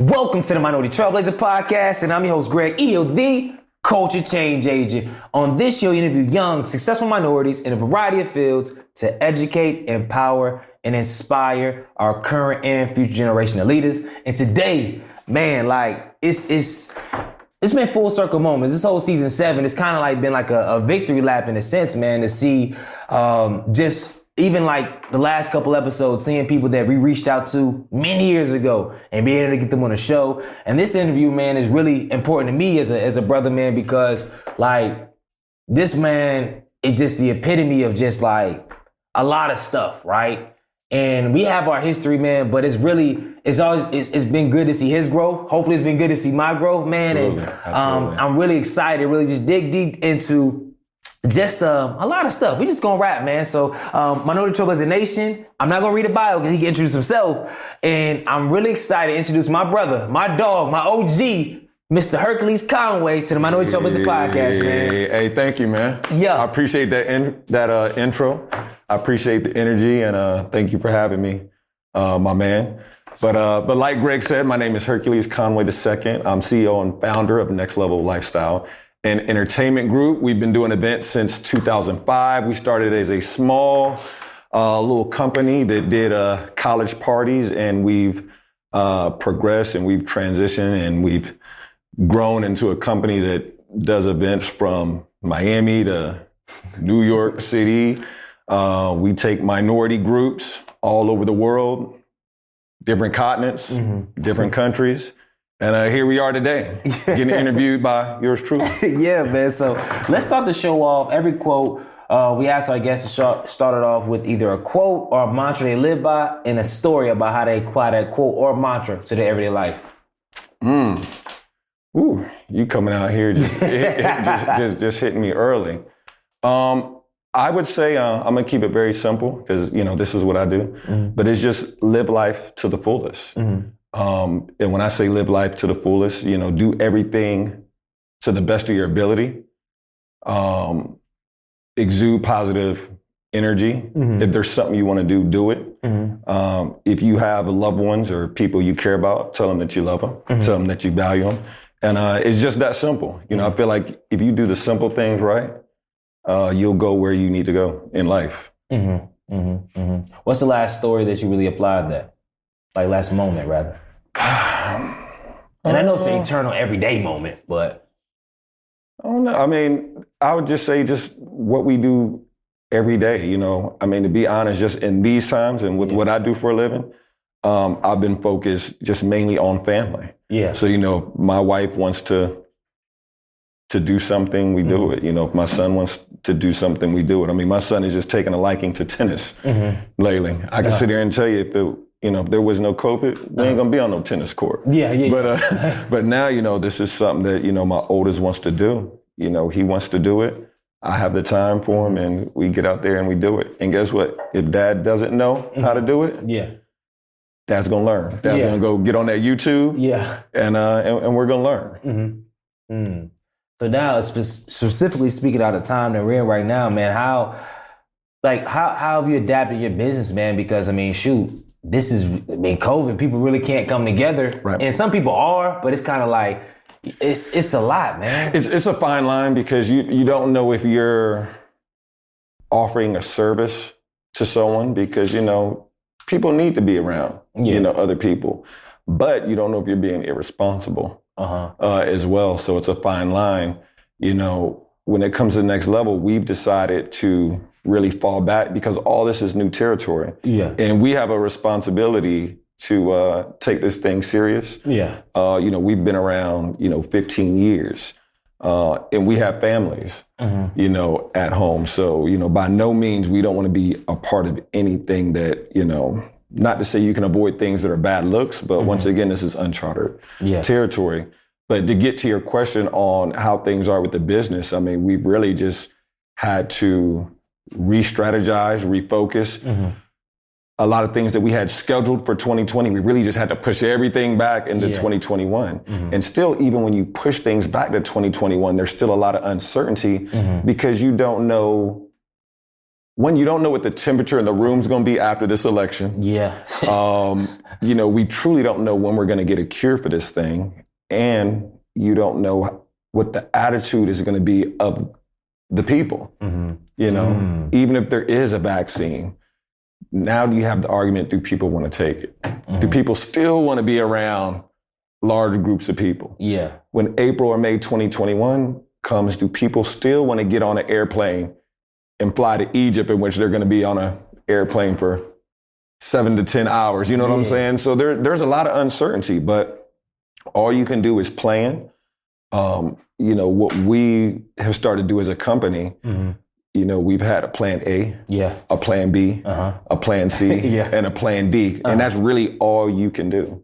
Welcome to the Minority Trailblazer Podcast, and I'm your host, Greg Eel, the culture change agent. On this show, you interview young, successful minorities in a variety of fields to educate, empower, and inspire our current and future generation of leaders. And today, man, like it's been full circle moments. This whole season 7, it's kind of like been like a victory lap in a sense, man, to see just even like the last couple episodes, seeing people that we reached out to many years ago and being able to get them on the show. And this interview, man, is really important to me as a brother, man, because like this man is just the epitome of just like a lot of stuff, right? And we have our history, man, but it's been good to see his growth. Hopefully it's been good to see my growth, man. Absolutely. And I'm really excited, really just dig deep into just a lot of stuff. We just gonna rap, man. So Minority Trailblazer Nation, I'm not gonna read a bio because he can introduce himself. And I'm really excited to introduce my brother, my dog, my OG, Mr. Hercules Conway, to the Minority Trailblazer Podcast, man. Hey, thank you, man. Yeah. I appreciate that intro. I appreciate the energy, and thank you for having me, my man. But like Greg said, my name is Hercules Conway II. I'm CEO and founder of Next Level Lifestyle, an entertainment group. We've been doing events since 2005. We started as a small little company that did college parties, and we've progressed and we've transitioned and we've grown into a company that does events from Miami to New York City. We take minority groups all over the world, different continents, different countries. And here we are today, getting interviewed by yours truly. Yeah, man. So let's start the show off. Every quote, we ask our guests to start it off with either a quote or a mantra they live by and a story about how they apply that quote or mantra to their everyday life. Ooh, you coming out here just hitting me early. I would say I'm gonna keep it very simple because this is what I do. But it's just live life to the fullest. And when I say live life to the fullest, do everything to the best of your ability. Exude positive energy. If there's something you want to do it. If you have loved ones or people you care about, tell them that you love them. Tell them that you value them. And it's just that simple. I feel like if you do the simple things right, you'll go where you need to go in life. What's the last story that you really applied that? Like last moment, rather. And I know it's an eternal everyday moment, but. I don't know. I mean, I would just say just what we do every day, I mean, to be honest, just in these times and with what I do for a living, I've been focused just mainly on family. Yeah. So, my wife wants to do something, we do it. If my son wants to do something, we do it. I mean, my son is just taking a liking to tennis lately. I can sit here and tell you if there was no COVID, we ain't gonna be on no tennis court. Yeah. But now, this is something that, my oldest wants to do. He wants to do it. I have the time for him and we get out there and we do it. And guess what? If dad doesn't know how to do it, dad's gonna learn. Dad's gonna go get on that YouTube. And we're gonna learn. So now, specifically speaking out of time that we're in right now, man, how have you adapted your business, man? Because COVID, people really can't come together. Right. And some people are, but it's kind of like, it's a lot, man. It's a fine line because you don't know if you're offering a service to someone because, people need to be around, other people, but you don't know if you're being irresponsible. As well. So it's a fine line. When it comes to the next level, we've decided to really fall back because all this is new territory. Yeah. And we have a responsibility to take this thing serious. Yeah. We've been around, 15 years. And we have families, at home. So, by no means, we don't want to be a part of anything that, not to say you can avoid things that are bad looks, but once again, this is uncharted territory. But to get to your question on how things are with the business, I mean, we've really just had to re-strategize, refocus. A lot of things that we had scheduled for 2020, we really just had to push everything back into 2021. And still, even when you push things back to 2021, there's still a lot of uncertainty because you don't know one, you don't know what the temperature in the room's going to be after this election. Yeah. We truly don't know when we're going to get a cure for this thing. And you don't know what the attitude is going to be of the people. Even if there is a vaccine, now do you have the argument, do people want to take it? Do people still want to be around large groups of people? Yeah. When April or May 2021 comes, do people still want to get on an airplane and fly to Egypt, in which they're going to be on an airplane for 7 to 10 hours? You know what I'm saying? So there's a lot of uncertainty, but all you can do is plan. What we have started to do as a company, we've had a plan A, a plan B, a plan C, and a plan D. And that's really all you can do.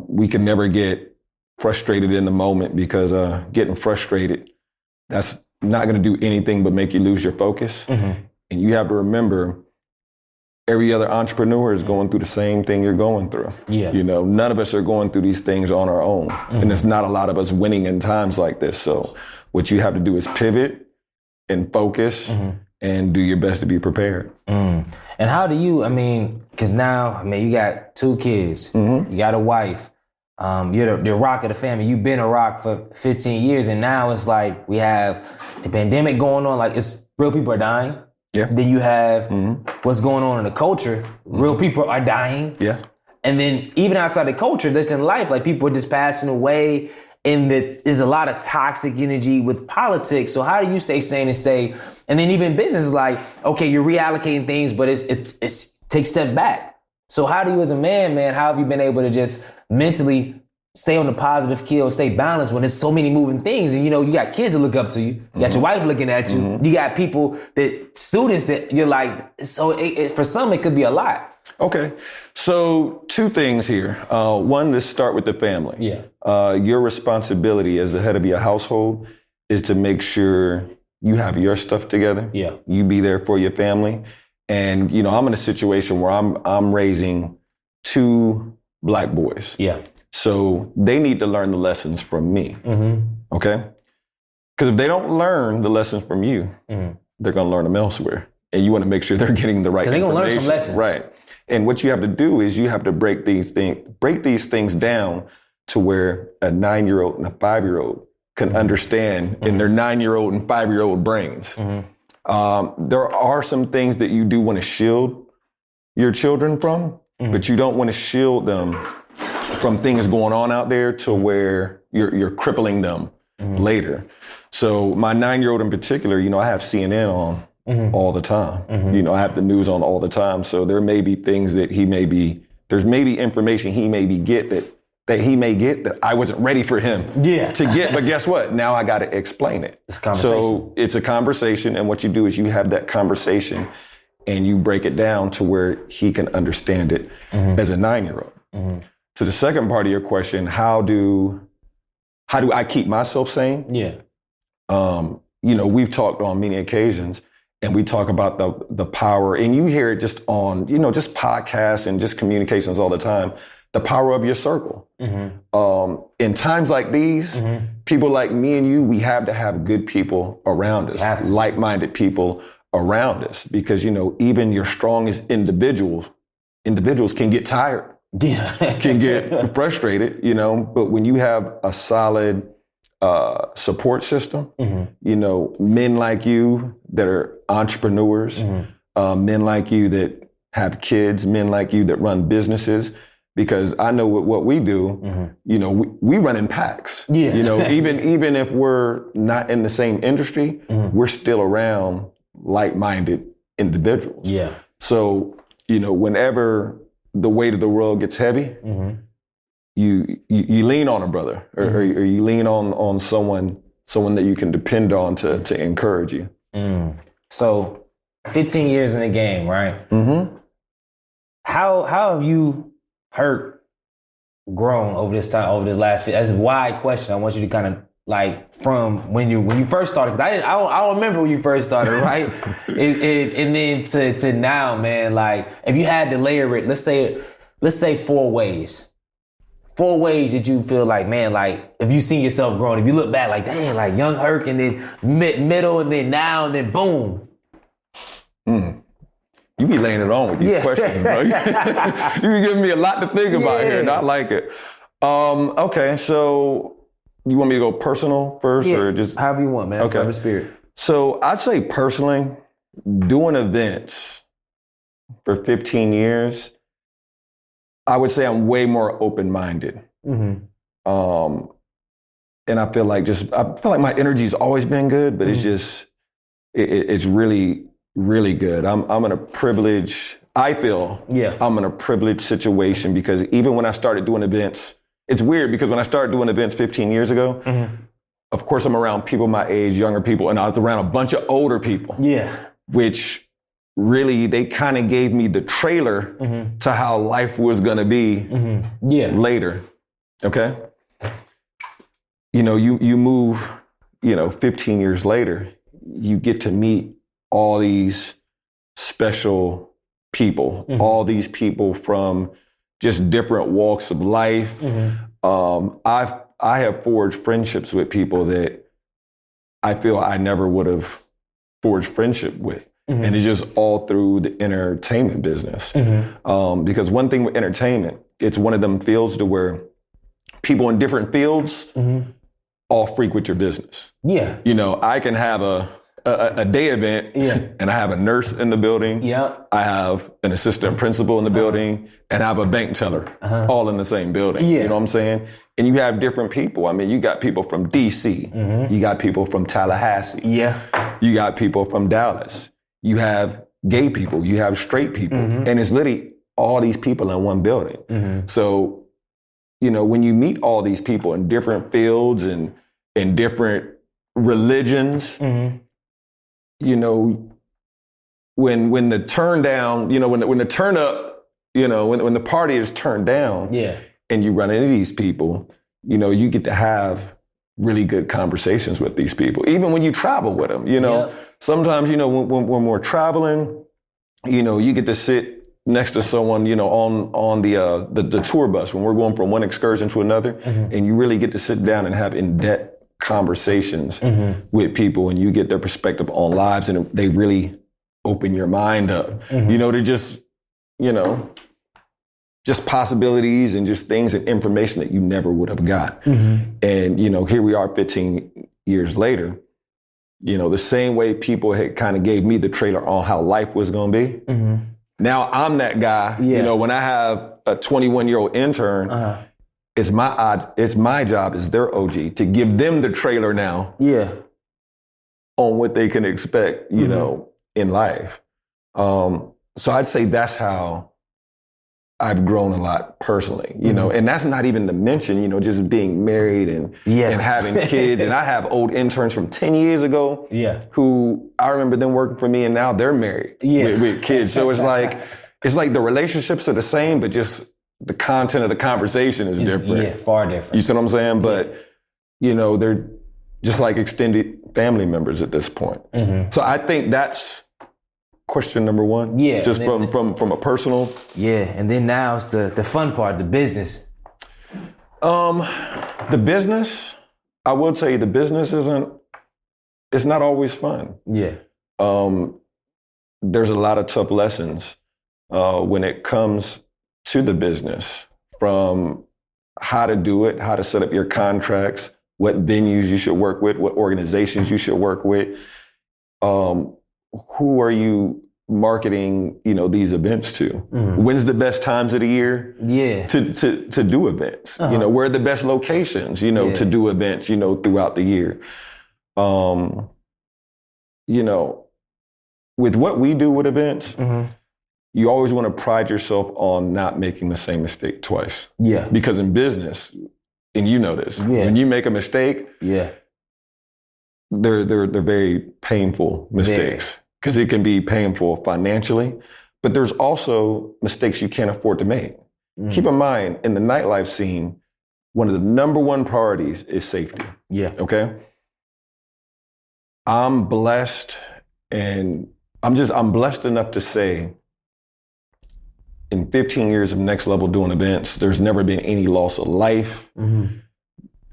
We can never get frustrated in the moment, because getting frustrated, that's not going to do anything but make you lose your focus. And you have to remember, every other entrepreneur is going through the same thing you're going through. None of us are going through these things on our own. And there's not a lot of us winning in times like this. So what you have to do is pivot and focus and do your best to be prepared. And how do you, because now, you got 2 kids, you got a wife, you're the rock of the family. You've been a rock for 15 years, and now it's like we have the pandemic going on, like it's real people are dying. Yeah. Then you have what's going on in the culture. Real people are dying. Yeah. And then even outside the culture, that's in life, like people are just passing away, and there's a lot of toxic energy with politics. So how do you stay sane and then even business, like, okay, you're reallocating things, but it's take step back. So how do you as a man, how have you been able to just mentally stay on the positive keel, stay balanced when there's so many moving things? And, you got kids that look up to you. You got your wife looking at you. You got students that you're like, so for some, it could be a lot. Okay. So 2 things here. One, let's start with the family. Yeah. Your responsibility as the head of your household is to make sure you have your stuff together. Yeah. You be there for your family. And, I'm in a situation where I'm raising 2 Black boys. Yeah. So they need to learn the lessons from me. Okay? Because if they don't learn the lessons from you, they're going to learn them elsewhere. And you want to make sure they're getting the right information. They're going to learn some lessons. Right. And what you have to do is you have to break these things down to where a 9-year-old and a 5-year-old can understand in their 9-year-old and 5-year-old brains. There are some things that you do want to shield your children from, but you don't want to shield them from things going on out there to where you're crippling them later. So my 9-year-old in particular, I have CNN on all the time. I have the news on all the time. So there may be things that there's maybe information he may get that I wasn't ready for him to get. But guess what? Now I got to explain it. It's a conversation. So it's a conversation. And what you do is you have that conversation and you break it down to where he can understand it as a 9-year-old. To the second part of your question, how do I keep myself sane? Yeah. We've talked on many occasions, and we talk about the power, and you hear it just on, just podcasts and just communications all the time, the power of your circle. In times like these, people like me and you, we have to have good people around us, like-minded people around us, because, even your strongest individuals can get tired. Can get frustrated, but when you have a solid support system, men like you that are entrepreneurs, men like you that have kids, men like you that run businesses, because I know what we do, we run in packs. Even if we're not in the same industry, we're still around like-minded individuals. Yeah. So, whenever the weight of the world gets heavy, you lean on a brother, or you lean on someone that you can depend on to encourage you. So 15 years in the game, right? How have you, Herc, grown over this time, over this last? That's a wide question. I want you to kind of from when you first started, because I don't remember when you first started, right? and then to now, man. If you had to layer it, let's say 4 ways. 4 ways that you feel if you see yourself growing, if you look back, young Herc, and then middle, and then now, and then boom. be laying it on with these questions, bro. You be giving me a lot to think about here, and I like it. Okay, so you want me to go personal first, or just however you want, man? Okay. Whatever spirit. So I'd say personally, doing events for 15 years, I would say I'm way more open-minded. Mm-hmm. And I feel like my energy's always been good, but it's just, it's really, really good. I'm in a privileged, I feel I'm in a privileged situation because even when I started doing events, it's weird because when I started doing events 15 years ago, of course I'm around people my age, younger people, and I was around a bunch of older people. Yeah. Which really, they kind of gave me the trailer to how life was going to be later. Okay. You know, you move, 15 years later, you get to meet all these special people, all these people from just different walks of life. I have forged friendships with people that I feel I never would have forged friendship with. And it's just all through the entertainment business. Because one thing with entertainment, it's one of them fields to where people in different fields all frequent your business. Yeah. I can have a day event and I have a nurse in the building. Yeah. I have an assistant principal in the building and I have a bank teller all in the same building. Yeah. You know what I'm saying? And you have different people. I mean, you got people from DC. You got people from Tallahassee. Yeah. You got people from Dallas. You have gay people. You have straight people. And it's literally all these people in one building. So, when you meet all these people in different fields and in different religions, when the turn down, when the turn up, when the party is turned down, and you run into these people, you get to have really good conversations with these people, even when you travel with them. Sometimes, when we're traveling, you get to sit next to someone, on the tour bus when we're going from one excursion to another, and you really get to sit down and have in-depth conversations with people, and you get their perspective on lives, and they really open your mind up, to just possibilities and just things and information that you never would have got. And, here we are 15 years later, the same way people had kind of gave me the trailer on how life was going to be. Now I'm that guy, when I have a 21-year-old intern, it's my job as their OG to give them the trailer now on what they can expect, in life. So I'd say that's how I've grown a lot personally, and that's not even to mention, just being married and having kids. And I have old interns from 10 years ago who I remember them working for me, and now they're married with kids. So it's like the relationships are the same, but just the content of the conversation is different. Yeah, far different. You see what I'm saying? But, they're just like extended family members at this point. So I think that's question number one. Yeah. Just from a personal. Yeah. And then now it's the fun part, the business. The business, I will tell you, the business it's not always fun. Yeah. There's a lot of tough lessons when it comes to the business, from how to do it, how to set up your contracts, what venues you should work with, what organizations you should work with. Who are you marketing, these events to? When's the best times of the year to do events? Where are the best locations, to do events, throughout the year? With what we do with events, you always want to pride yourself on not making the same mistake twice. Yeah. Because in business, and this, when you make a mistake, they're very painful mistakes. Because it can be painful financially, but there's also mistakes you can't afford to make. Keep in mind, in the nightlife scene, one of the number one priorities is safety. Yeah. Okay? I'm blessed, and I'm blessed enough to say, in 15 years of Next Level doing events, there's never been any loss of life.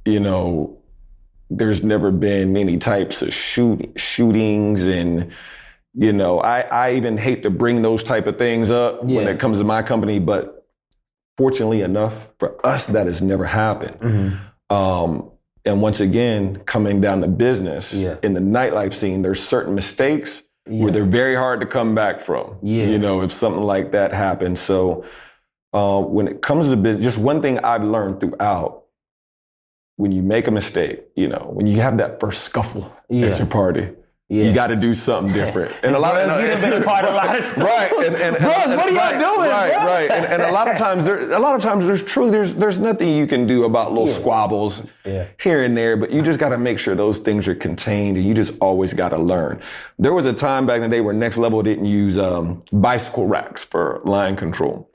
There's never been any types of shootings and You know, I even hate to bring those type of things up when it comes to my company, but fortunately enough for us, that has never happened. And once again, coming down to business in the nightlife scene, there's certain mistakes where they're very hard to come back from. You know, if something like that happens. So when it comes to business, just one thing I've learned throughout, when you make a mistake, you know, when you have that first scuffle at your party, you got to do something different. And a lot of you've been a part of a lot of stuff. Right. And Bros, what are y'all doing? Right. And a lot of times there's nothing you can do about little squabbles here and there, but you just got to make sure those things are contained, and you just always got to learn. There was a time back in the day where Next Level didn't use bicycle racks for line control.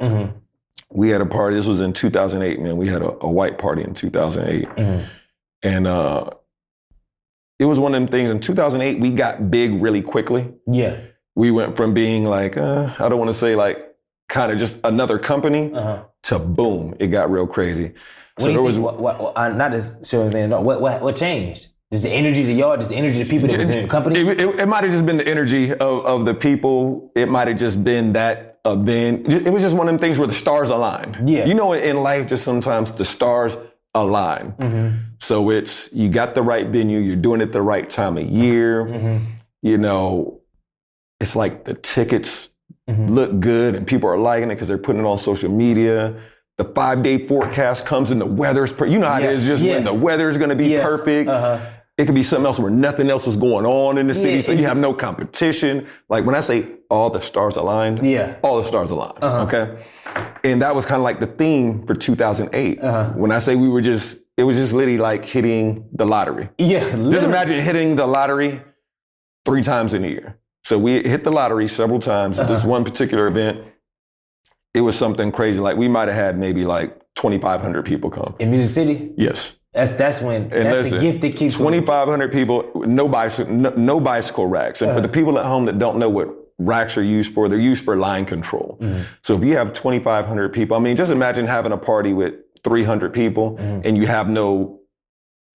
We had a party, this was in 2008, man. We had a white party in 2008. And it was one of them things. In 2008, we got big really quickly. We went from being like, I don't want to say like kind of just another company to boom, it got real crazy. What do you think, not just sure, man, what changed? Just the energy of y'all, just the energy of the people that was in the company? It might have just been the energy of the people. It might have just been that event. It was just one of them things where the stars aligned. You know, in life, just sometimes the stars align. So it's, you got the right venue, you're doing it the right time of year. You know, it's like the tickets look good and people are liking it because they're putting it on social media. The 5-day forecast comes and the weather's, you know how it is, just when the weather's going to be perfect. It could be something else where nothing else is going on in the city, so you have no competition. Like when I say all the stars aligned, all the stars aligned, okay? And that was kind of like the theme for 2008. When I say it was just literally like hitting the lottery. Just imagine hitting the lottery 3 times in a year. So we hit the lottery several times. This one particular event, it was something crazy. Like we might have had maybe like 2,500 people come. In Music City? Yes. That's when, that's the gift that keeps 2,500 people, no bicycle racks. And for the people at home that don't know what racks are used for, they're used for line control. So if you have 2,500 people, I mean, just imagine having a party with 300 people and you have no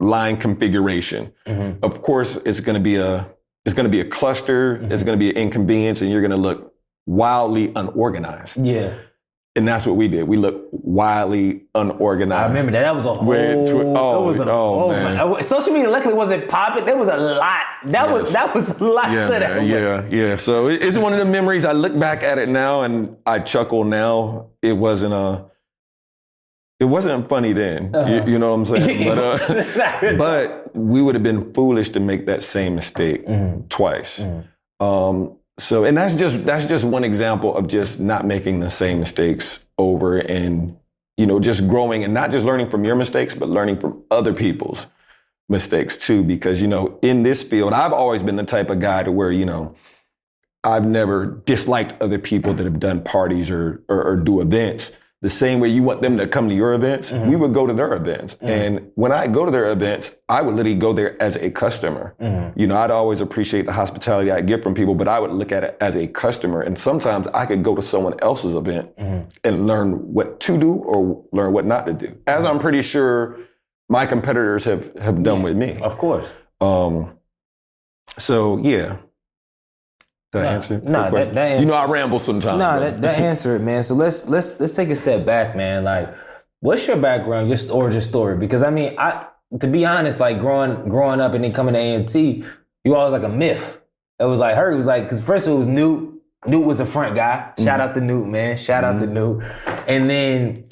line configuration. Of course, it's going to be a cluster. It's going to be an inconvenience, and you're going to look wildly unorganized. And that's what we did. We looked wildly unorganized. I remember that. That was a whole. Man. Social media luckily wasn't popping. There was a lot. That was a lot to that. Yeah. So it's one of the memories. I look back at it now and I chuckle now. It wasn't funny then. You know what I'm saying? But we would have been foolish to make that same mistake twice. So, and that's just one example of just not making the same mistakes over, and, you know, just growing and not just learning from your mistakes, but learning from other people's mistakes too. Because, you know, in this field, I've always been the type of guy to where, you know, I've never disliked other people that have done parties or do events. The same way you want them to come to your events, we would go to their events. And when I go to their events, I would literally go there as a customer. You know, I'd always appreciate the hospitality I get from people, but I would look at it as a customer. And sometimes I could go to someone else's event and learn what to do or learn what not to do, as I'm pretty sure my competitors have done with me. Of course. So, yeah. Did I answer? No, that answer. You know, I ramble sometimes. No, that answer it, man. So let's take a step back, man. Like, what's your background, your origin story? Because I mean, to be honest, like growing up and then coming to A&T, you always like a myth. It was like Herc. It was like, because first it was Newt. Newt was the front guy. Shout out to Newt, man. Shout out to Newt. And then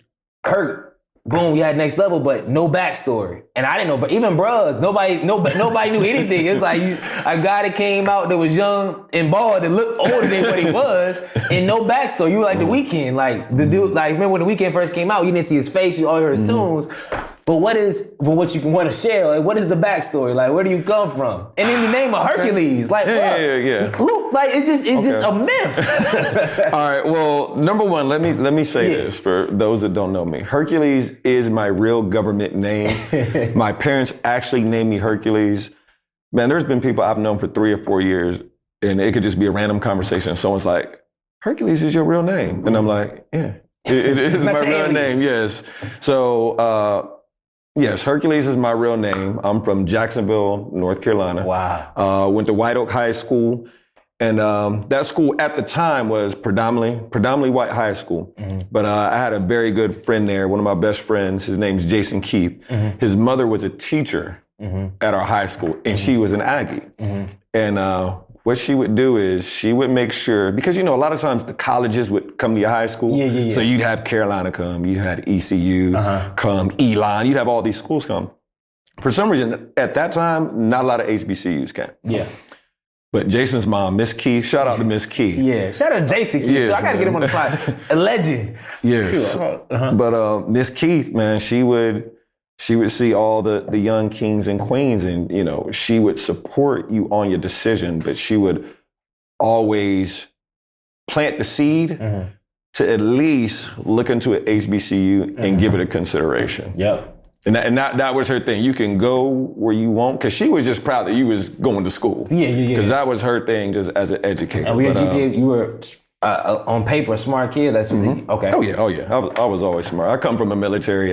Herc. Boom, we had Next Level, but no backstory. And I didn't know, but even bros, nobody knew anything. It's like a guy that came out that was young and bald that looked older than what he was, and no backstory. You were like The Weeknd, like the dude, like remember when The Weeknd first came out, you didn't see his face, you only heard his tunes. But what you want to share, like what is the backstory? Like where do you come from? And in the name of Hercules, like who? Like it's just a myth. All right. Well, number one, let me say this for those that don't know me. Hercules is my real government name. My parents actually named me Hercules. Man, there's been people I've known for 3 or 4 years, and it could just be a random conversation. Someone's like, "Hercules is your real name," and I'm like, "Yeah, it is my real name." Yes. So. Yes, Hercules is my real name. I'm from Jacksonville, North Carolina. Wow. Went to White Oak High School. And that school at the time was predominantly white high school. But I had a very good friend there, one of my best friends. His name's Jason Keith. His mother was a teacher at our high school, and she was an Aggie. And what she would do is she would make sure, because, you know, a lot of times the colleges would come to your high school. So you'd have Carolina come, you had ECU come, Elon, you'd have all these schools come. For some reason, at that time, not a lot of HBCUs came. But Jason's mom, Miss Keith, shout out to Miss Keith. Shout out to Jason Keith. Yes, I got to get him on the pod. A legend. But Miss Keith, man, she would see all the young kings and queens, and, you know, she would support you on your decision, but she would always plant the seed to at least look into an HBCU and give it a consideration. And that was her thing. You can go where you want, because she was just proud that you was going to school. Because that was her thing, just as an educator. And you were on paper a smart kid. That's okay. Oh yeah. I was always smart. I come from a military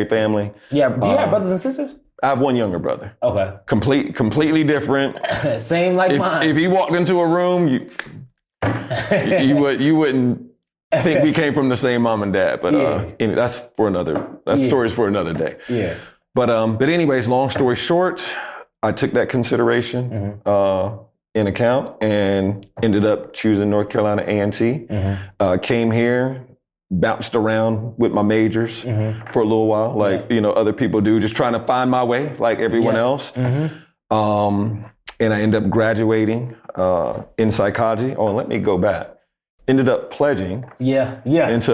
family. Do you have brothers and sisters? I have one younger brother. Okay. Completely different. Same like mine. If he walked into a room, you wouldn't think we came from the same mom and dad. But that's stories for another day. But anyways, long story short, I took that consideration in account and ended up choosing North Carolina A&T. Came here, bounced around with my majors for a little while, like you know other people do, just trying to find my way like everyone else. And I ended up graduating in psychology. Oh, and let me go back. Ended up pledging into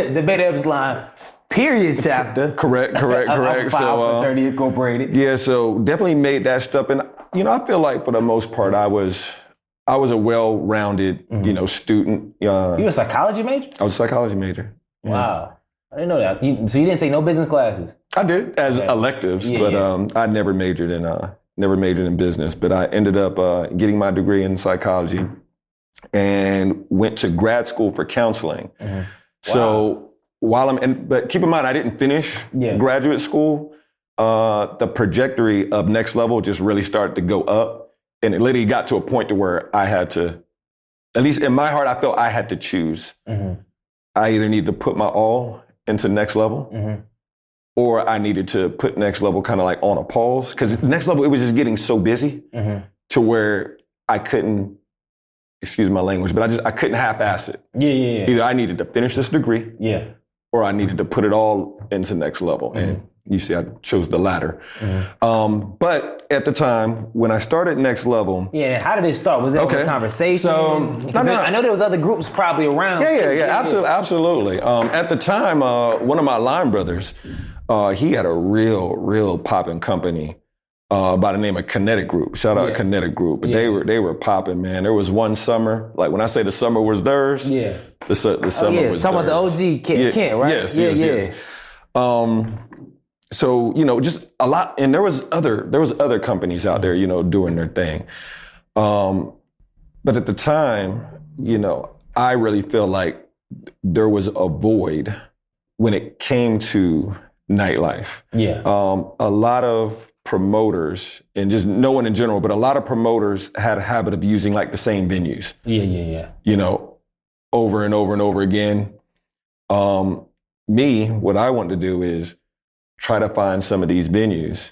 the Beta Epsilon period chapter. Correct. So Fraternity Incorporated. Yeah, so definitely made that step. And you know, I feel like for the most part, I was a well-rounded, you know, student. You were a psychology major? I was a psychology major. Wow. I didn't know that. So you didn't take no business classes? I did as electives, but I never majored in business. But I ended up getting my degree in psychology and went to grad school for counseling. So but keep in mind, I didn't finish graduate school. The trajectory of Next Level just really started to go up. And it literally got to a point to where I had to, at least in my heart, I felt I had to choose. I either needed to put my all into Next Level, or I needed to put Next Level kind of like on a pause. Because Next Level, it was just getting so busy to where I couldn't, excuse my language, but I couldn't half-ass it. Either I needed to finish this degree, or I needed to put it all into Next Level. And you see, I chose the latter. But at the time, when I started Next Level... how did it start? Was it a conversation? So, I know there was other groups probably around. Absolutely. At the time, one of my line brothers, he had a real popping company by the name of Kinetic Group. Shout out Kinetic Group. But they were popping, man. There was one summer, like when I say the summer was theirs, the summer was theirs. Talking about the OG Kent, right? Yes. So, you know, just a lot, and there was other companies out there, you know, doing their thing. But at the time, you know, I really feel like there was a void when it came to nightlife. A lot of promoters, and just no one in general, but a lot of promoters had a habit of using like the same venues. You know, over and over and over again. What I want to do is try to find some of these venues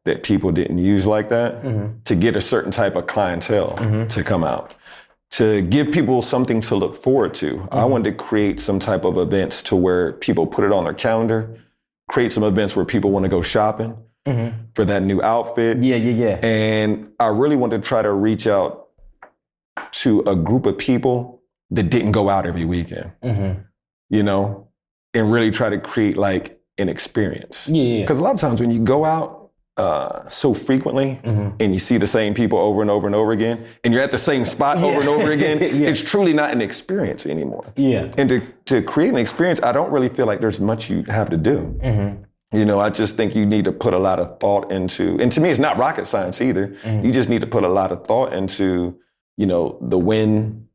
that people didn't use like that to get a certain type of clientele to come out, to give people something to look forward to. I wanted to create some type of events to where people put it on their calendar, create some events where people want to go shopping for that new outfit. And I really wanted to try to reach out to a group of people that didn't go out every weekend, you know, and really try to create like an experience. Because a lot of times when you go out so frequently and you see the same people over and over and over again, and you're at the same spot over and over again, it's truly not an experience anymore. And to create an experience, I don't really feel like there's much you have to do. You know, I just think you need to put a lot of thought into, and to me, it's not rocket science either. You just need to put a lot of thought into, you know, the when,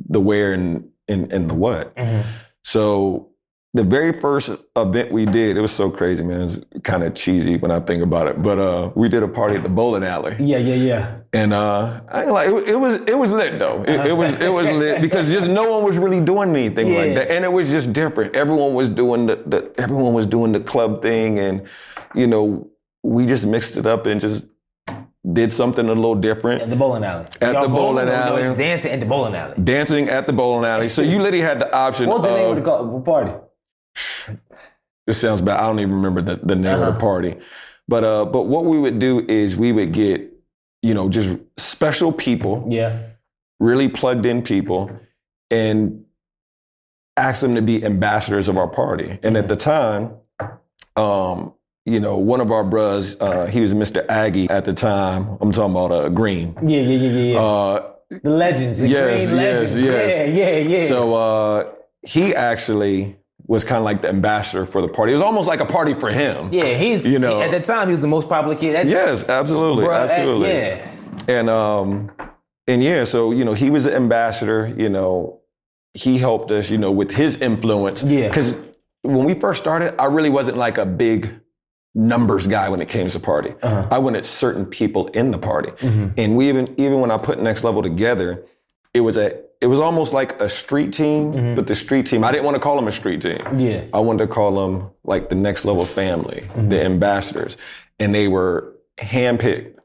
the where, and the what. So the very first event we did, it was so crazy, man. It's kind of cheesy when I think about it, but we did a party at the bowling alley. Yeah. And I ain't like it was lit though. It was lit because just no one was really doing anything like that, and it was just different. Everyone was doing the club thing, and we just mixed it up and just did something a little different. At the bowling alley. At the bowling alley. Was dancing at the bowling alley. Dancing at the bowling alley. So you literally had the option. What was the name of the party? This sounds bad. I don't even remember the name of the party. But what we would do is we would get, just special people. Yeah. Really plugged in people and ask them to be ambassadors of our party. And at the time, one of our bros, he was Mr. Aggie at the time. I'm talking about Green. Yeah. The legends, Green legends. Yes. Yeah. So he actually was kind of like the ambassador for the party. It was almost like a party for him. Yeah, at the time he was the most popular kid. Yes, absolutely. So he was the ambassador. He helped us, with his influence. Yeah. Because when we first started, I really wasn't like a big numbers guy when it came to party. I wanted certain people in the party. And we even when I put Next Level together, it was almost like a street team, but the street team, I didn't want to call them a street team. Yeah. I wanted to call them like the Next Level family, the ambassadors. And they were handpicked,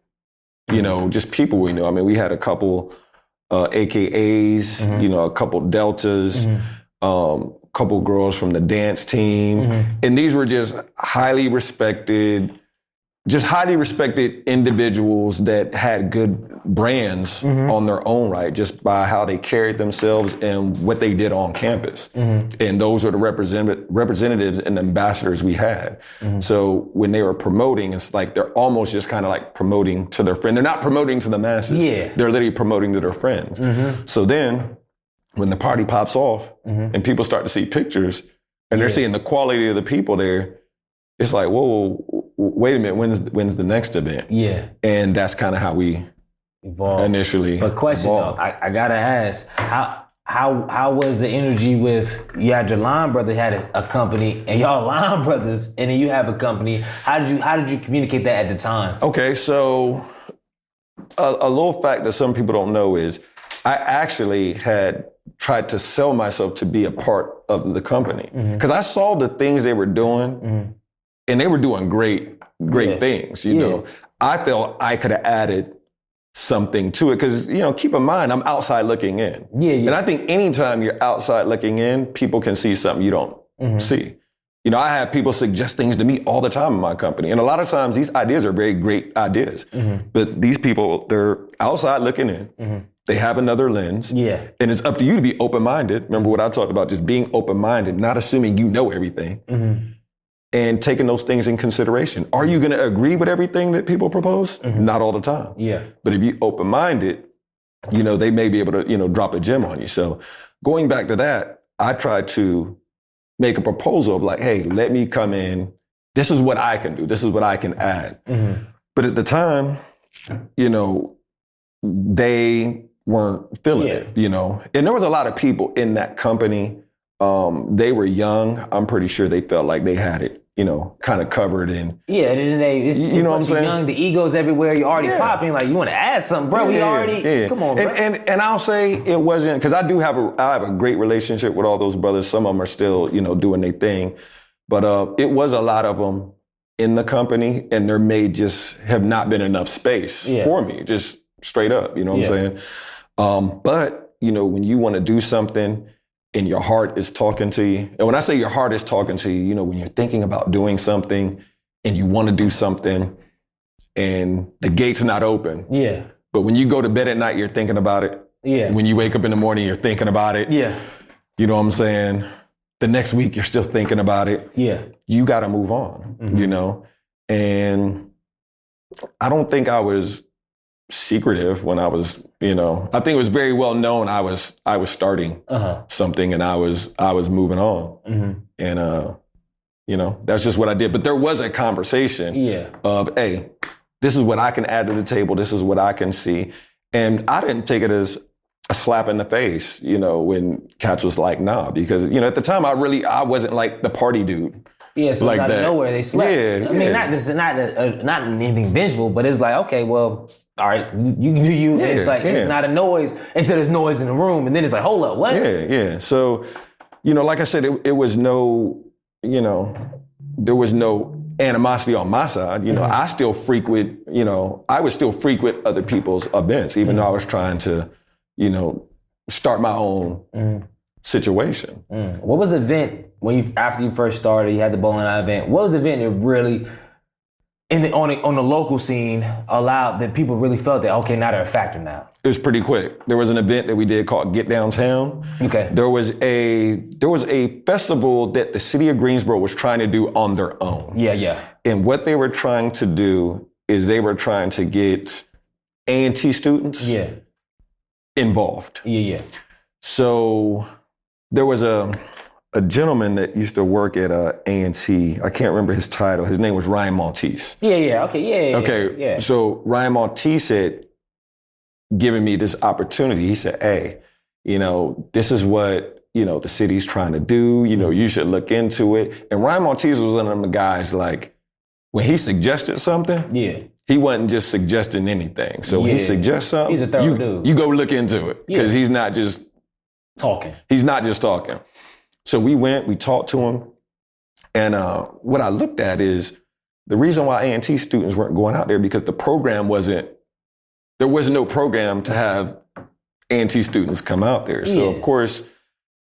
just people we knew. I mean, we had a couple AKAs, a couple Deltas, couple girls from the dance team. And these were just highly respected individuals that had good brands on their own right, just by how they carried themselves and what they did on campus. And those are the representatives and ambassadors we had. So when they were promoting, it's like they're almost just kind of like promoting to their friend. They're not promoting to the masses. Yeah. They're literally promoting to their friends. So then when the party pops off and people start to see pictures and they're seeing the quality of the people there, it's like, whoa, wait a minute, when's the next event? Yeah. And that's kind of how we initially But question though, I gotta ask, how was the energy with, you had your line brother had a company and y'all line brothers and then you have a company. How did you communicate that at the time? Okay, so a little fact that some people don't know is I actually had tried to sell myself to be a part of the company because I saw the things they were doing and they were doing great things, you know. I felt I could have added something to it because, keep in mind, I'm outside looking in. And I think anytime you're outside looking in, people can see something you don't see. I have people suggest things to me all the time in my company. And a lot of times these ideas are very great ideas. But these people, they're outside looking in. They have another lens. Yeah. And it's up to you to be open-minded. Remember what I talked about, just being open-minded, not assuming you know everything. And taking those things in consideration. Are you going to agree with everything that people propose? Not all the time. Yeah. But if you're open-minded, they may be able to, drop a gem on you. So going back to that, I tried to make a proposal of like, hey, let me come in. This is what I can do. This is what I can add. But at the time, they weren't feeling it, And there was a lot of people in that company. They were young. I'm pretty sure they felt like they had it, kind of covered. And at the end of the day, it's, what I'm saying? Young, the ego's everywhere. You're already popping. Like, you want to add something, bro. Come on, bro. And I'll say it wasn't, because I have a great relationship with all those brothers. Some of them are still, doing their thing. But it was a lot of them in the company, and there may just have not been enough space for me, just straight up, what I'm saying? But, when you want to do something, and your heart is talking to you. And when I say your heart is talking to you, when you're thinking about doing something and you want to do something and the gate's not open. Yeah. But when you go to bed at night, you're thinking about it. Yeah. When you wake up in the morning, you're thinking about it. Yeah. You know what I'm saying? The next week, you're still thinking about it. Yeah. You got to move on, And I don't think I was secretive when I was, I think it was very well known I was starting something and I was moving on. And that's just what I did. But there was a conversation of, hey, this is what I can add to the table. This is what I can see. And I didn't take it as a slap in the face, when cats was like, nah, because, at the time I wasn't like the party dude. Yeah, so like out of nowhere they slept. Yeah, I mean, not anything vengeful, but it's like, okay, well, all right, you can do you. Yeah, it's like, it's not a noise until there's noise in the room. And then it's like, hold up, what? Yeah. So, like I said, it was no, there was no animosity on my side. I still frequent, I would still frequent other people's events, even though I was trying to, start my own situation. What was the event after you first started, you had the bowling alley event, what was the event that really, on the local scene, allowed that people really felt that, okay, now they're a factor now? It was pretty quick. There was an event that we did called Get Downtown. Okay. There was a festival that the city of Greensboro was trying to do on their own. Yeah. And what they were trying to do is they were trying to get A&T students involved. Yeah. So there was a gentleman that used to work at A&T. I can't remember his title. His name was Ryan Maltese. Yeah. Okay. Okay. So Ryan Maltese had given me this opportunity. He said, hey, this is what, the city's trying to do. You should look into it. And Ryan Maltese was one of them guys, like, when he suggested something, he wasn't just suggesting anything. So when he suggests something, he's a thorough dude. You go look into it, because he's not just talking. He's not just talking. So we talked to him. And what I looked at is the reason why A&T students weren't going out there, because there was no program to have A&T students come out there. So of course,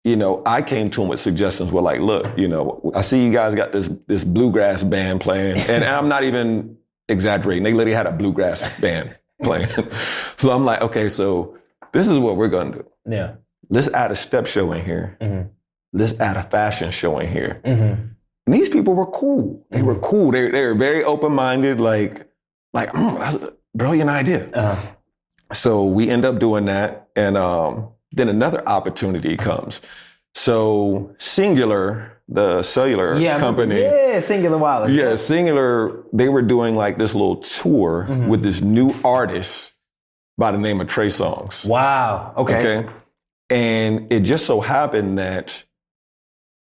I came to him with suggestions. Well, like, look, I see you guys got this bluegrass band playing, and I'm not even exaggerating. They literally had a bluegrass band playing. So I'm like, okay, so this is what we're going to do. Yeah. Let's add a step show in here. Mm-hmm. Let's add a fashion show in here. Mm-hmm. And these people were cool. They were cool. They were very open-minded, like, that's a brilliant idea. Uh-huh. So we end up doing that. And then another opportunity comes. So Singular, the cellular company. Yeah, Singular Wireless. Yeah, Singular, they were doing like this little tour with this new artist by the name of Trey Songz. Wow. Okay. And it just so happened that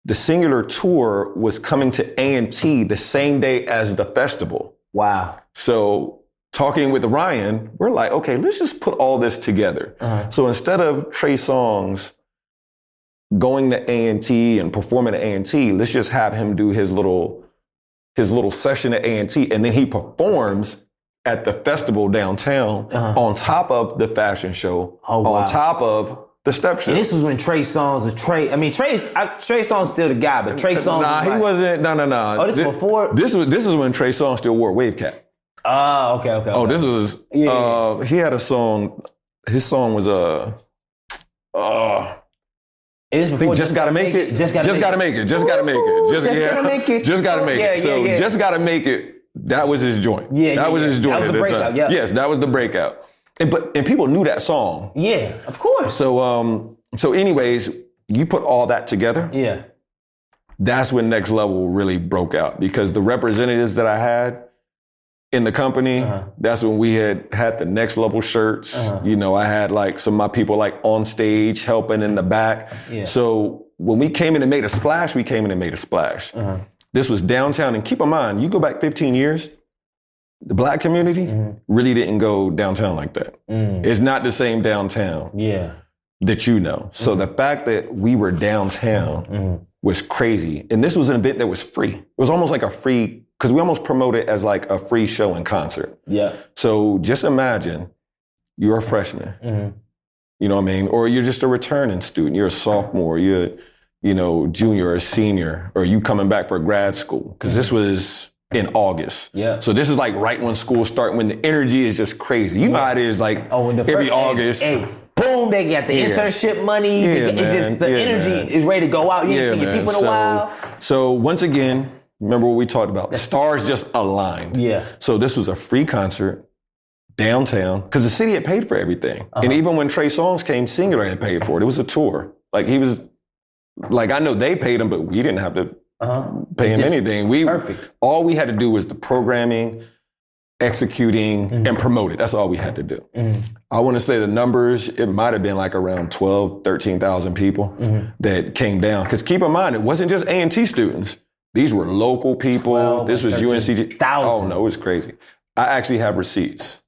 the Singular tour was coming to A&T the same day as the festival. Wow. So talking with Ryan, we're like, okay, let's just put all this together. Uh-huh. So instead of Trey Songz going to A&T and performing at A&T, let's just have him do his little session at A&T, and then he performs at the festival downtown on top of the fashion show, on top of the step show. And this was when Trey Songz was Trey Songz still the guy, but Trey Songz he wasn't. No. Oh, this was before? This is when Trey Songz still wore a wave cap. Oh, okay. Oh, this was, he had a song, his song was, I think Just Gotta Make It. Just Gotta Make It. Just Gotta Make It. Just Gotta Make It. Just Gotta Make It. So Just Gotta Make It, that was his joint. That was his joint. That was the breakout, Yes, that was the breakout. And people knew that song. Yeah, of course. So anyways, you put all that together. Yeah. That's when Next Level really broke out, because the representatives that I had in the company, that's when we had the Next Level shirts. I had like some of my people like on stage helping in the back. Yeah. So when we came in and made a splash, we came in and made a splash. This was downtown. And keep in mind, you go back 15 years, the Black community really didn't go downtown like that. It's not the same downtown that you know. So the fact that we were downtown was crazy. And this was an event that was free. It was almost like a free, because we almost promote it as like a free show and concert. Yeah. So just imagine you're a freshman, you know what I mean? Or you're just a returning student. You're a sophomore, you're, junior or senior, or you coming back for grad school. Because this was in August. Yeah. So this is like right when school starts, when the energy is just crazy. You know how it is, like every August. Boom, they got the internship money. It's just the energy is ready to go out. You ain't seen your people in a while. So once again, remember what we talked about. The stars just aligned. Yeah. So this was a free concert downtown, because the city had paid for everything. And even when Trey Songz came, Singular had paid for it. It was a tour. Like he was, like I know they paid him, but we didn't have to pay him anything. Perfect. All we had to do was the programming executing, and promote it. That's all we had to do. I want to say the numbers, it might have been like around 12, 13,000 people that came down. Because keep in mind, it wasn't just A&T students. These were local people. This was UNCG. Oh, no, it was crazy. I actually have receipts.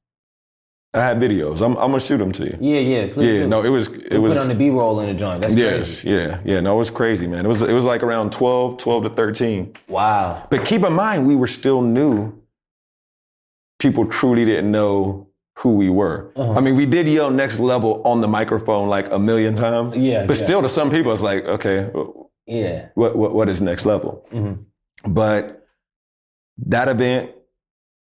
I had videos. I'm gonna shoot them to you. Yeah, please. Yeah, no, it was. Put on the B-roll in the joint. That's crazy. Yeah. No, it was crazy, man. It was like around 12 to 13. Wow. But keep in mind, we were still new. People truly didn't know who we were. I mean, we did yell next level on the microphone like a million times. Yeah. But still, to some people, it's like, okay. Yeah. What is next level? But that event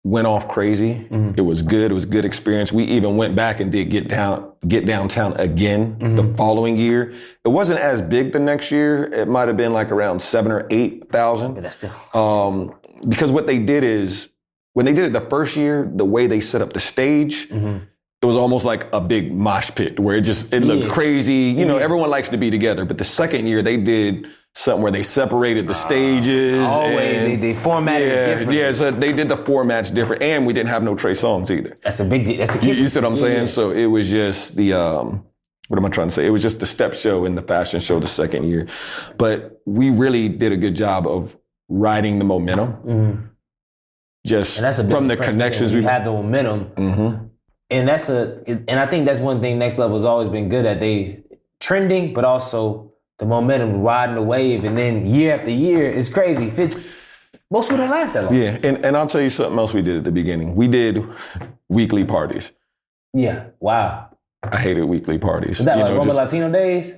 went off crazy. It was good. It was a good experience. We even went back and did get downtown again the following year. It wasn't as big the next year. It might have been like around 7,000 or 8,000. But that's still. Because what they did is when they did it the first year, the way they set up the stage, it was almost like a big mosh pit where it looked crazy. You know, everyone likes to be together. But the second year they did something where they separated the stages. Always, they formatted it differently. Yeah, so they did the formats different, and we didn't have no Trey Songz either. That's a big deal. That's the key. You see what I'm saying? So it was just the, what am I trying to say? It was just the step show and the fashion show the second year. But we really did a good job of riding the momentum. Just from the connections we had the momentum. And and I think that's one thing Next Level has always been good at. They trending, but also the momentum, riding the wave, and then year after year, it's crazy. Most people don't last that long. Yeah, and I'll tell you something else we did at the beginning. We did weekly parties. Yeah, wow. I hated weekly parties. Was that like Rumba Latino days?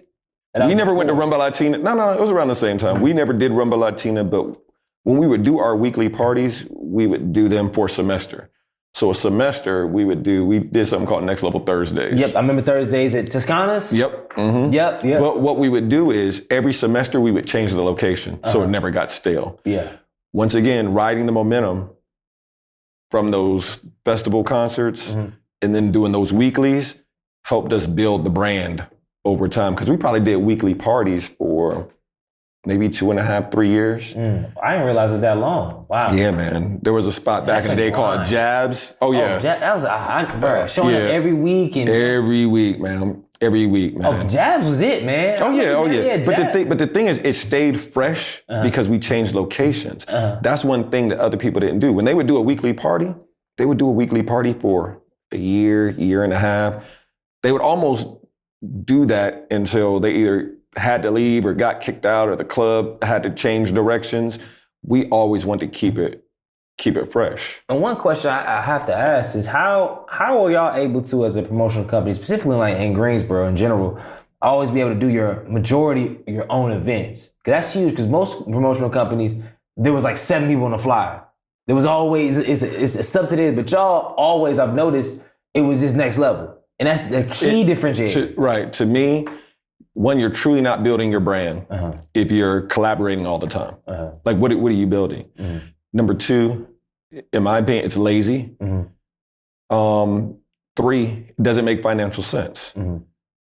We never went to Rumba Latina. No, it was around the same time. We never did Rumba Latina, but when we would do our weekly parties, we would do them for a semester. So a semester, we did something called Next Level Thursdays. Yep, I remember Thursdays at Toscana's. Yep. Yep. But what we would do is every semester we would change the location so it never got stale. Yeah. Once again, riding the momentum from those festival concerts and then doing those weeklies helped us build the brand over time. Because we probably did weekly parties for maybe 2.5, 3 years. I didn't realize it that long. Wow. Yeah, man. There was a spot back in the day called Jabs. Oh, yeah. That was showing up every week. Every week, man. Oh, Jabs was it, man. Oh, yeah. But the thing is, it stayed fresh because we changed locations. That's one thing that other people didn't do. When they would do a weekly party, they would do a weekly party for a year and a half. They would almost do that until they either had to leave or got kicked out or the club had to change directions. We always want to keep it fresh. And one question I have to ask is how are y'all able to, as a promotional company, specifically like in Greensboro in general, always be able to do your own events? Because that's huge, because most promotional companies, there was like 7 people on the flyer. There was always, it's a subsidy, but y'all always, I've noticed, it was just Next Level. And that's the key differentiator. To me, one, you're truly not building your brand if you're collaborating all the time. Like, what are you building? Number 2, in my opinion, it's lazy. 3, it doesn't make financial sense.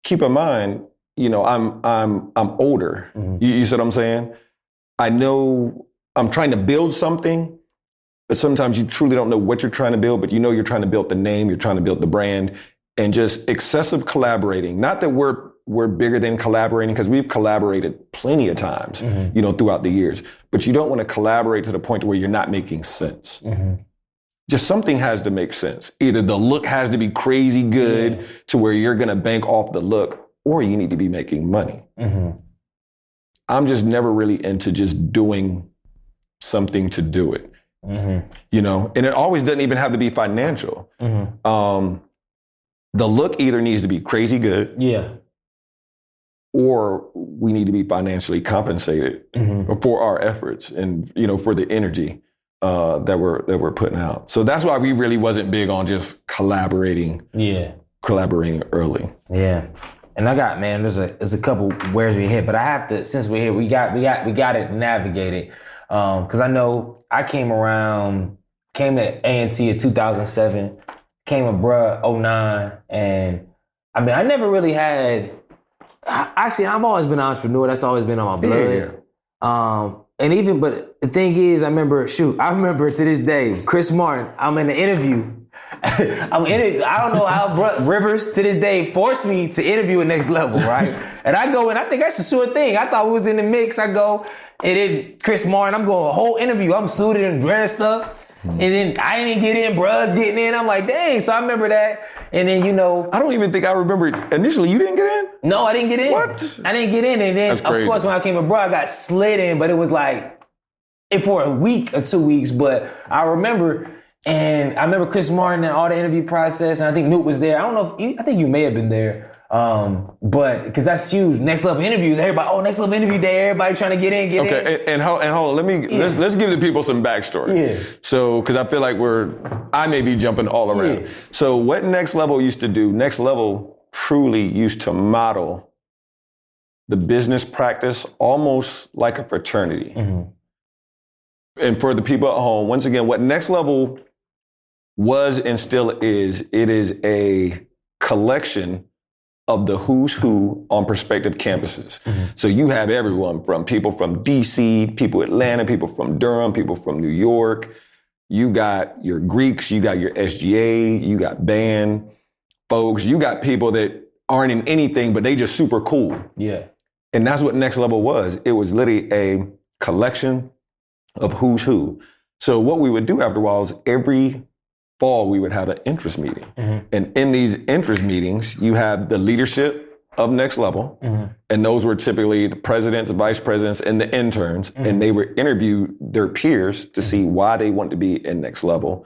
Keep in mind, I'm older. You see what I'm saying? I know I'm trying to build something, but sometimes you truly don't know what you're trying to build, but you're trying to build the name, you're trying to build the brand, and just excessive collaborating. Not that we're bigger than collaborating, because we've collaborated plenty of times, throughout the years. But you don't want to collaborate to the point where you're not making sense. Just something has to make sense. Either the look has to be crazy good to where you're going to bank off the look, or you need to be making money. I'm just never really into just doing something to do it, and it always doesn't even have to be financial. The look either needs to be crazy good. Yeah. Or we need to be financially compensated for our efforts and, for the energy that we're putting out. So that's why we really wasn't big on just collaborating. Yeah. Collaborating early. Yeah. And there's a couple wheres we hit, but I have to, since we're here, we got to navigate it. Cause I know I came to A&T in 2007, came to bruh 2009. And I never really had, actually, I've always been an entrepreneur. That's always been on my blood. Yeah. but the thing is, I remember to this day, Chris Martin, I'm in the interview. I don't know how Rivers to this day forced me to interview at Next Level, right? And I go, and I think that's a sure thing. I thought we was in the mix. I go, and then Chris Martin, I'm going a whole interview. I'm suited and dressed up. And then I didn't get in, bruh's getting in. I'm like, dang. So I remember that. And then, I don't even think I remember initially you didn't get in? No, I didn't get in. What? I didn't get in. And then, of course, when I came with bruh, I got slid in, but it was like for a week or 2 weeks. But I remember Chris Martin and all the interview process. And I think Newt was there. I don't know I think you may have been there. But because that's huge. Next Level interviews, everybody, Next Level interview day, everybody trying to get in. Okay, and hold on, let's give the people some backstory. Yeah. So, because I feel like I may be jumping all around. Yeah. So what Next Level used to do, Next Level truly used to model the business practice almost like a fraternity. Mm-hmm. And for the people at home, once again, what Next Level was and still is, it is a collection of the who's who on prospective campuses. Mm-hmm. So you have everyone from people from DC, people Atlanta, people from Durham, people from New York. You got your Greeks, you got your SGA, you got band folks, you got people that aren't in anything, but they just super cool. Yeah. And that's what Next Level was. It was literally a collection of who's who. So what we would do after a while is every fall, we would have an interest meeting. Mm-hmm. And in these interest meetings, you have the leadership of Next Level. Mm-hmm. And those were typically the presidents, vice presidents, and the interns. Mm-hmm. And they would interview their peers to see why they want to be in Next Level.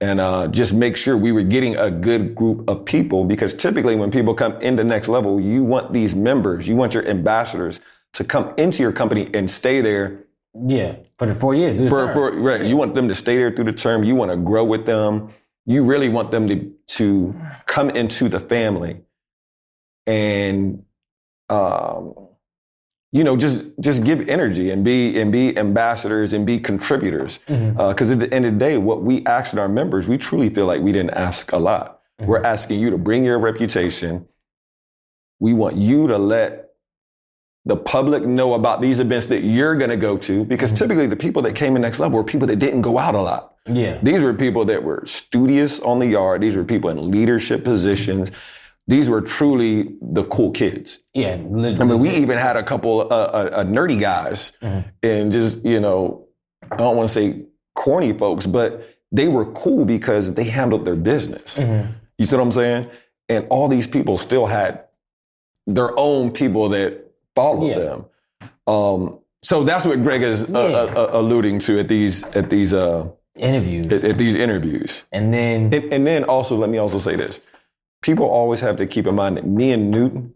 And just make sure we were getting a good group of people, because typically when people come into Next Level, you want these members, you want your ambassadors to come into your company and stay there. Yeah, for the 4 years. Right. You want them to stay there through the term. You want to grow with them. You really want them to come into the family and, just give energy and be ambassadors and be contributors. Because at the end of the day, what we asked our members, we truly feel like we didn't ask a lot. Mm-hmm. We're asking you to bring your reputation. We want you to let the public know about these events that you're going to go to, because typically the people that came in Next Level were people that didn't go out a lot. Yeah. These were people that were studious on the yard. These were people in leadership positions. These were truly the cool kids. Yeah. I mean, we even had a couple nerdy guys and just, I don't want to say corny folks, but they were cool because they handled their business. Mm-hmm. You see what I'm saying? And all these people still had their own people that followed them. So that's what Greg is alluding to at these interviews. At these interviews. And then also, let me also say this. People always have to keep in mind that me and Newton,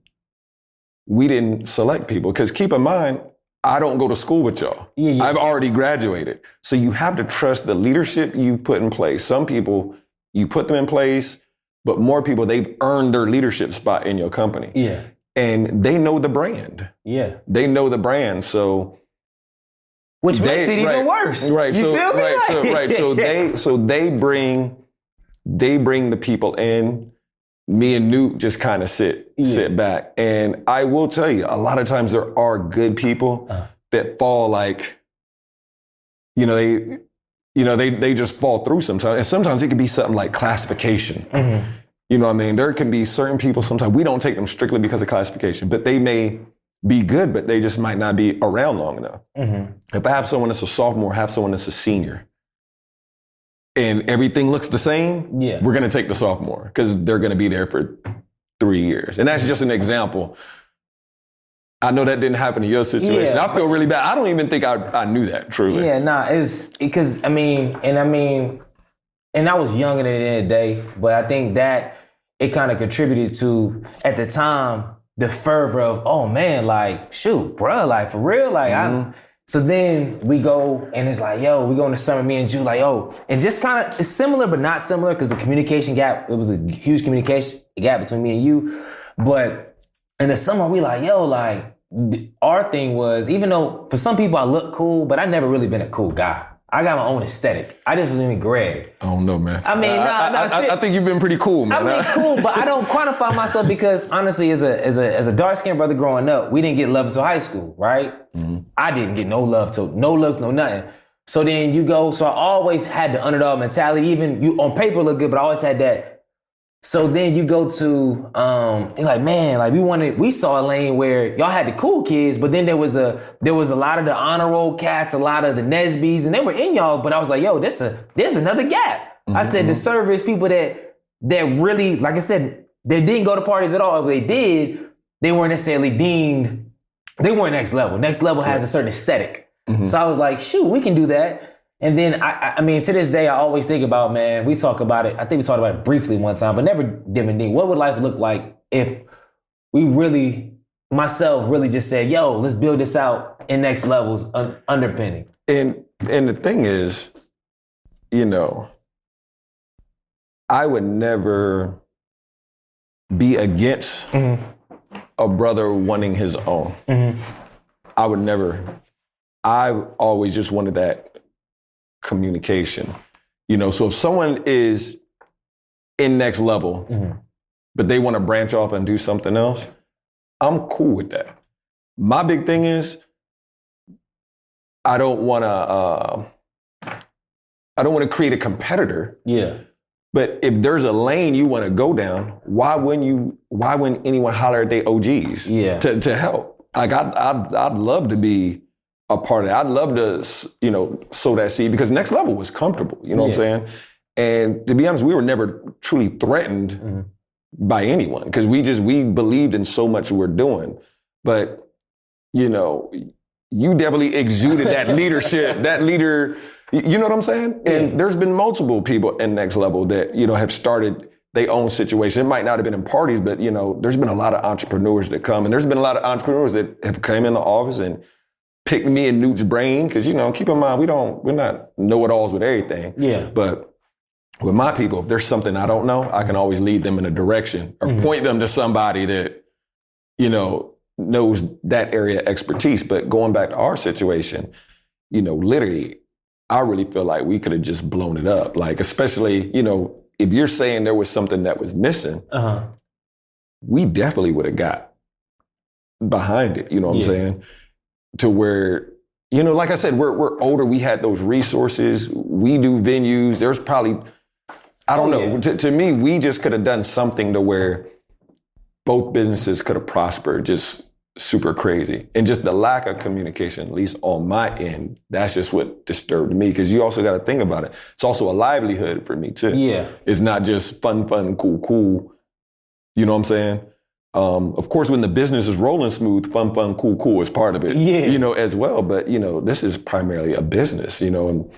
we didn't select people, because keep in mind, I don't go to school with y'all. Yeah. I've already graduated. So you have to trust the leadership you put in place. Some people, you put them in place, but more people, they've earned their leadership spot in your company. Yeah. And they know the brand. Yeah. They know the brand. So which makes it even worse. Right. You feel me? So they bring the people in. Me and Newt just kind of sit back. And I will tell you, a lot of times there are good people that fall like, they just fall through sometimes. And sometimes it can be something like classification. Mm-hmm. You know what I mean? There can be certain people, sometimes we don't take them strictly because of classification, but they may be good, but they just might not be around long enough. Mm-hmm. If I have someone that's a sophomore, have someone that's a senior, and everything looks the same, we're going to take the sophomore because they're going to be there for 3 years. And that's just an example. I know that didn't happen in your situation. I feel really bad. I don't even think I knew that, truly. Yeah, it was because, and I was young at the end of the day, but I think that it kind of contributed to, at the time, the fervor of, oh man, like, shoot, bro, like, for real, like, So then we go, and it's like, yo, we go in the summer, me and Ju, like, yo, and just kind of, it's similar, but not similar, because the communication gap, it was a huge communication gap between me and you. But in the summer, we like, yo, like, our thing was, even though for some people I look cool, but I never really been a cool guy. I got my own aesthetic. I just was in Greg. I don't know, man. I mean, I think you've been pretty cool, man. I mean, cool, but I don't quantify myself because honestly, as a dark-skinned brother growing up, we didn't get love until high school, right? Mm-hmm. I didn't get no love till no looks, no nothing. So then you go. So I always had the underdog mentality. Even you on paper look good, but I always had that. So then you go to, you're like, man, like we saw a lane where y'all had the cool kids, but then there was a lot of the honor roll cats, a lot of the Nesbys, and they were in y'all. But I was like, yo, there's another gap. Mm-hmm. I said the service people that really, like I said, they didn't go to parties at all. If they did, they weren't necessarily deemed. They weren't next level. Next level has a certain aesthetic. Mm-hmm. So I was like, shoot, we can do that. And then, I mean, to this day, I always think about, man, we talk about it. I think we talked about it briefly one time, but never dim and deep. What would life look like if we really, myself, really just said, yo, let's build this out in next levels underpinning? And the thing is, you know, I would never be against a brother wanting his own. Mm-hmm. I always just wanted that communication, you know. So if someone is in next level, but they want to branch off and do something else, I'm cool with that. My big thing is I don't want to create a competitor. Yeah. But if there's a lane you want to go down, why wouldn't anyone holler at their OGs to help? Like I'd love to be a part of it. I'd love to, you know, sow that seed because next level was comfortable. You know what I'm saying? And to be honest, we were never truly threatened by anyone because we believed in so much we're doing. But, you know, you definitely exuded that leadership, that leader, you know what I'm saying? And there's been multiple people in next level that, you know, have started their own situation. It might not have been in parties, but, you know, there's been a lot of entrepreneurs that come and there's been a lot of entrepreneurs that have come in the office and pick me and Newt's brain, because, you know, keep in mind, we're not know-it-alls with everything. Yeah. But with my people, if there's something I don't know, I can always lead them in a direction or point them to somebody that, you know, knows that area expertise. But going back to our situation, you know, literally, I really feel like we could have just blown it up. Like, especially, you know, if you're saying there was something that was missing, we definitely would have got behind it. You know what I'm saying? To where, you know, like I said, we're older. We had those resources. We do venues. There's probably, I don't know. To me, we just could have done something to where both businesses could have prospered just super crazy. And just the lack of communication, at least on my end, that's just what disturbed me. Because you also got to think about it. It's also a livelihood for me too. Yeah. It's not just fun, cool. You know what I'm saying? Of course, when the business is rolling smooth, fun, cool is part of it, you know, as well. But, you know, this is primarily a business, you know, and,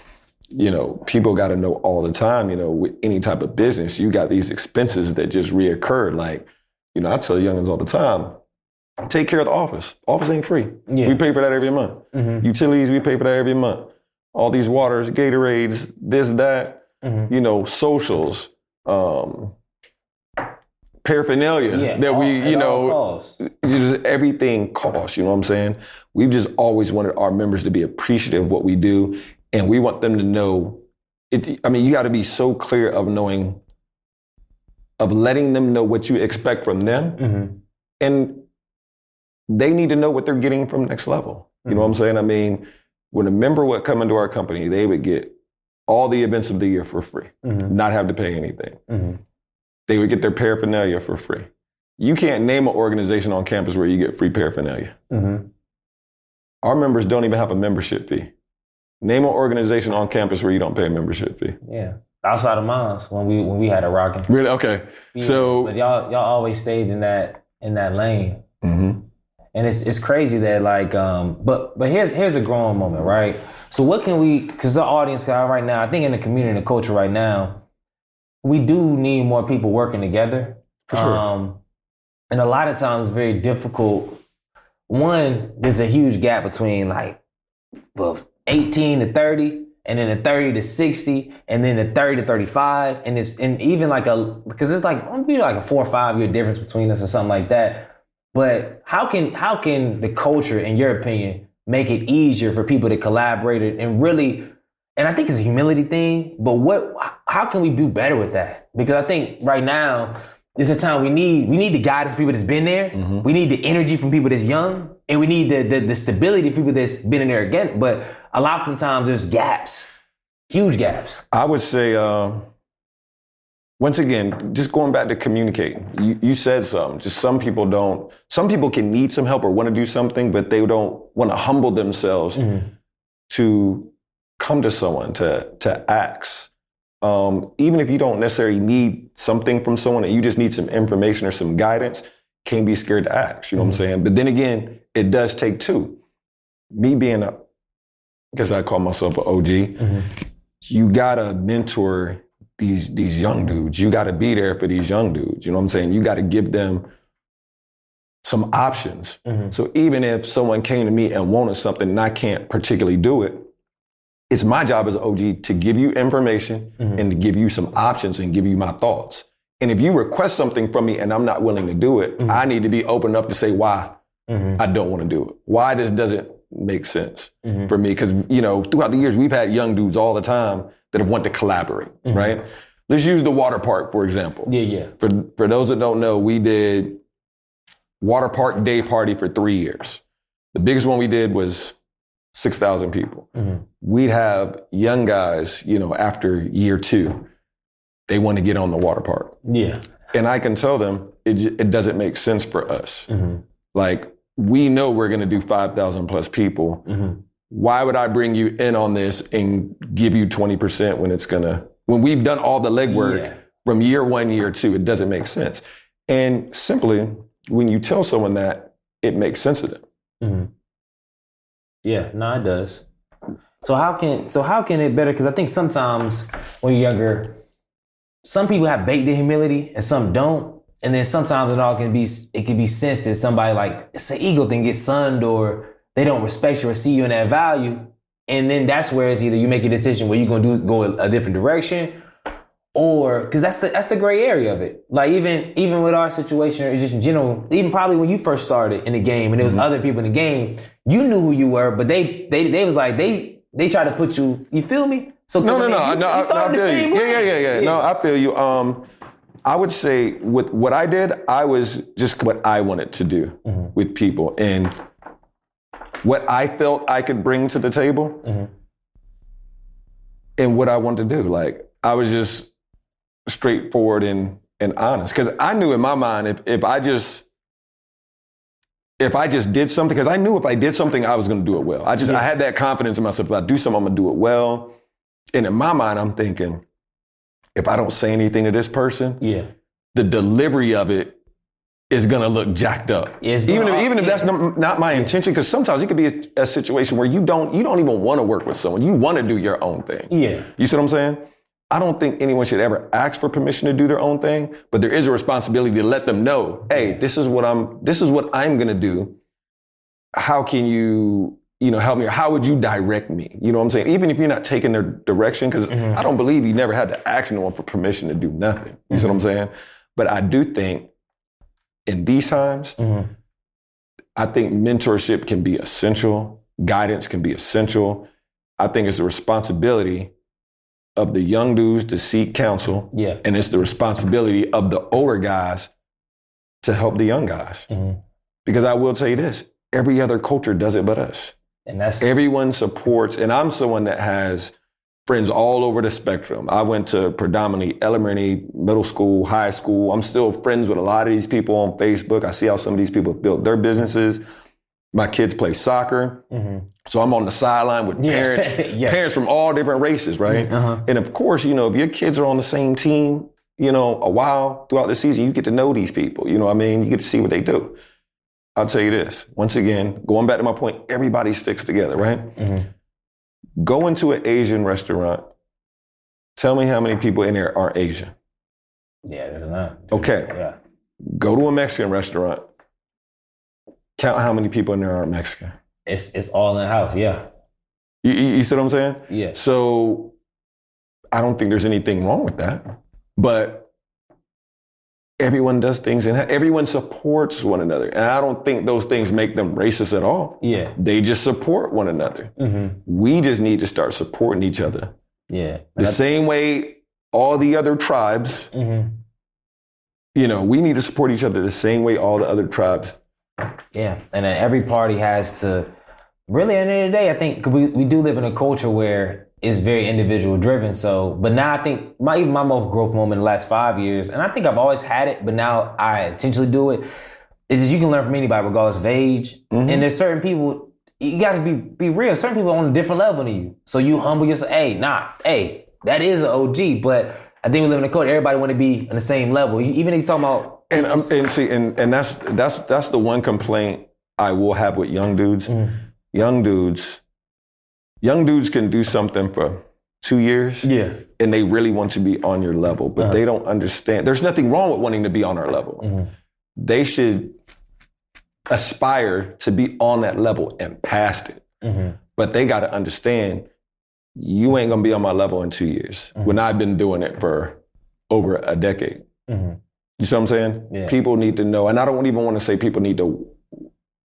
you know, people got to know all the time, you know, with any type of business, you got these expenses that just reoccur. Like, you know, I tell youngins all the time, take care of the office. Office ain't free. Yeah. We pay for that every month. Mm-hmm. Utilities, we pay for that every month. All these waters, Gatorades, this, that, you know, socials, paraphernalia that we, you know, just everything costs, you know what I'm saying? We've just always wanted our members to be appreciative of what we do. And we want them to know it. I mean, you got to be so clear of letting them know what you expect from them. And they need to know what they're getting from next level. You know what I'm saying? I mean, when a member would come into our company, they would get all the events of the year for free, not have to pay anything. They would get their paraphernalia for free. You can't name an organization on campus where you get free paraphernalia. Our members don't even have a membership fee. Name an organization on campus where you don't pay a membership fee. Yeah, outside of mine when we had a rocking. Really? Okay. Yeah, so, but y'all always stayed in that lane. And it's crazy that like, but here's a growing moment, right? So what can we? Because the audience right now, I think in the community and the culture right now, we do need more people working together. For sure. And a lot of times it's very difficult. One, there's a huge gap between like 18 to 30, and then the 30 to 60, and then the 30 to 35. And even like because there's like, maybe like a 4 or 5 year difference between us or something like that. But how can the culture, in your opinion, make it easier for people to collaborate and really, and I think it's a humility thing, but how can we do better with that? Because I think right now, there's a time we need the guidance from people that's been there. Mm-hmm. We need the energy from people that's young, and we need the stability of people that's been in there again. But a lot of times there's gaps, huge gaps. I would say, once again, just going back to communicating. You said something. Just some people can need some help or want to do something, but they don't want to humble themselves to come to someone to ask. Even if you don't necessarily need something from someone, and you just need some information or some guidance, can't be scared to ask. You know what I'm saying? But then again, it does take two. Me being I guess I call myself an OG. You gotta mentor these young dudes. You gotta be there for these young dudes. You know what I'm saying? You gotta give them some options. So even if someone came to me and wanted something and I can't particularly do it, it's my job as an OG to give you information and to give you some options and give you my thoughts. And if you request something from me and I'm not willing to do it, I need to be open enough to say why I don't want to do it. Why this doesn't make sense for me. Because, throughout the years, we've had young dudes all the time that have wanted to collaborate, right? Let's use the water park, for example. Yeah. For those that don't know, we did water park day party for 3 years. The biggest one we did was 6,000 people. We'd have young guys, after year 2, they want to get on the water park. Yeah. And I can tell them it doesn't make sense for us. Like, we know we're going to do 5,000 plus people. Why would I bring you in on this and give you 20% when we've done all the legwork from year 1, year 2? It doesn't make sense. And simply, when you tell someone that, it makes sense to them. Yeah, no, it does. So how can it better? Because I think sometimes when you're younger, some people have baked in humility and some don't. And then sometimes it can be sensed that somebody, like, it's an ego thing, gets sunned, or they don't respect you or see you in that value. And then that's where it's either you make a decision where you're gonna go a different direction, or because that's the gray area of it. Like even with our situation, or just in general, even probably when you first started in the game and there was other people in the game, you knew who you were, but they was like they tried to put you. You feel me? So no. You started the same way. Yeah. No, I feel you. I would say with what I did, I was just what I wanted to do with people and what I felt I could bring to the table and what I wanted to do. Like, I was just straightforward and honest. Because I knew in my mind, if I just did something, because I knew if I did something, I was going to do it well. I had that confidence in myself. If I do something, I'm going to do it well. And in my mind, I'm thinking, if I don't say anything to this person, the delivery of it is going to look jacked up. Even if that's not my intention, because sometimes it could be a situation where you don't even want to work with someone. You want to do your own thing. Yeah. You see what I'm saying? I don't think anyone should ever ask for permission to do their own thing, but there is a responsibility to let them know, hey, this is what I'm going to do. How can you, help me? Or how would you direct me? You know what I'm saying? Even if you're not taking their direction, because I don't believe you never had to ask anyone for permission to do nothing. You see what I'm saying? But I do think in these times, I think mentorship can be essential. Guidance can be essential. I think it's a responsibility of the young dudes to seek counsel. Yeah. And it's the responsibility of the older guys to help the young guys. Because I will tell you this, every other culture does it but us. And everyone supports, and I'm someone that has friends all over the spectrum. I went to predominantly elementary, middle school, high school. I'm still friends with a lot of these people on Facebook. I see how some of these people built their businesses. My kids play soccer. So I'm on the sideline with parents, parents from all different races, right? And of course, if your kids are on the same team, a while throughout the season, you get to know these people. You know what I mean? You get to see what they do. I'll tell you this, once again, going back to my point, everybody sticks together, right? Go into an Asian restaurant. Tell me how many people in there are Asian. Yeah, there's not. Okay. Yeah. Go to a Mexican restaurant. Count how many people in there are Mexican. It's all in the house, yeah. You see what I'm saying? Yeah. So I don't think there's anything wrong with that. But everyone does things and everyone supports one another. And I don't think those things make them racist at all. Yeah. They just support one another. Mm-hmm. We just need to start supporting each other. Yeah. The same way all the other tribes, you know, we need to support each other the same way all the other tribes. Yeah. And then every party has to, really, at the end of the day, I think we do live in a culture where it's very individual driven. So, but now I think even my most growth moment in the last 5 years, and I think I've always had it, but now I intentionally do it, is just you can learn from anybody regardless of age. Mm-hmm. And there's certain people, you got to be real. Certain people are on a different level than you. So you humble yourself. Hey, that is an OG. But I think we live in a culture, everybody want to be on the same level. Even if you're talking about... And that's the one complaint I will have with young dudes. Mm. Young dudes can do something for 2 years. Yeah. And they really want to be on your level, but they don't understand. There's nothing wrong with wanting to be on our level. Mm-hmm. They should aspire to be on that level and past it. Mm-hmm. But they got to understand, you ain't going to be on my level in 2 years when I've been doing it for over a decade. Mm-hmm. You see what I'm saying? Yeah. People need to know, and I don't even want to say people need to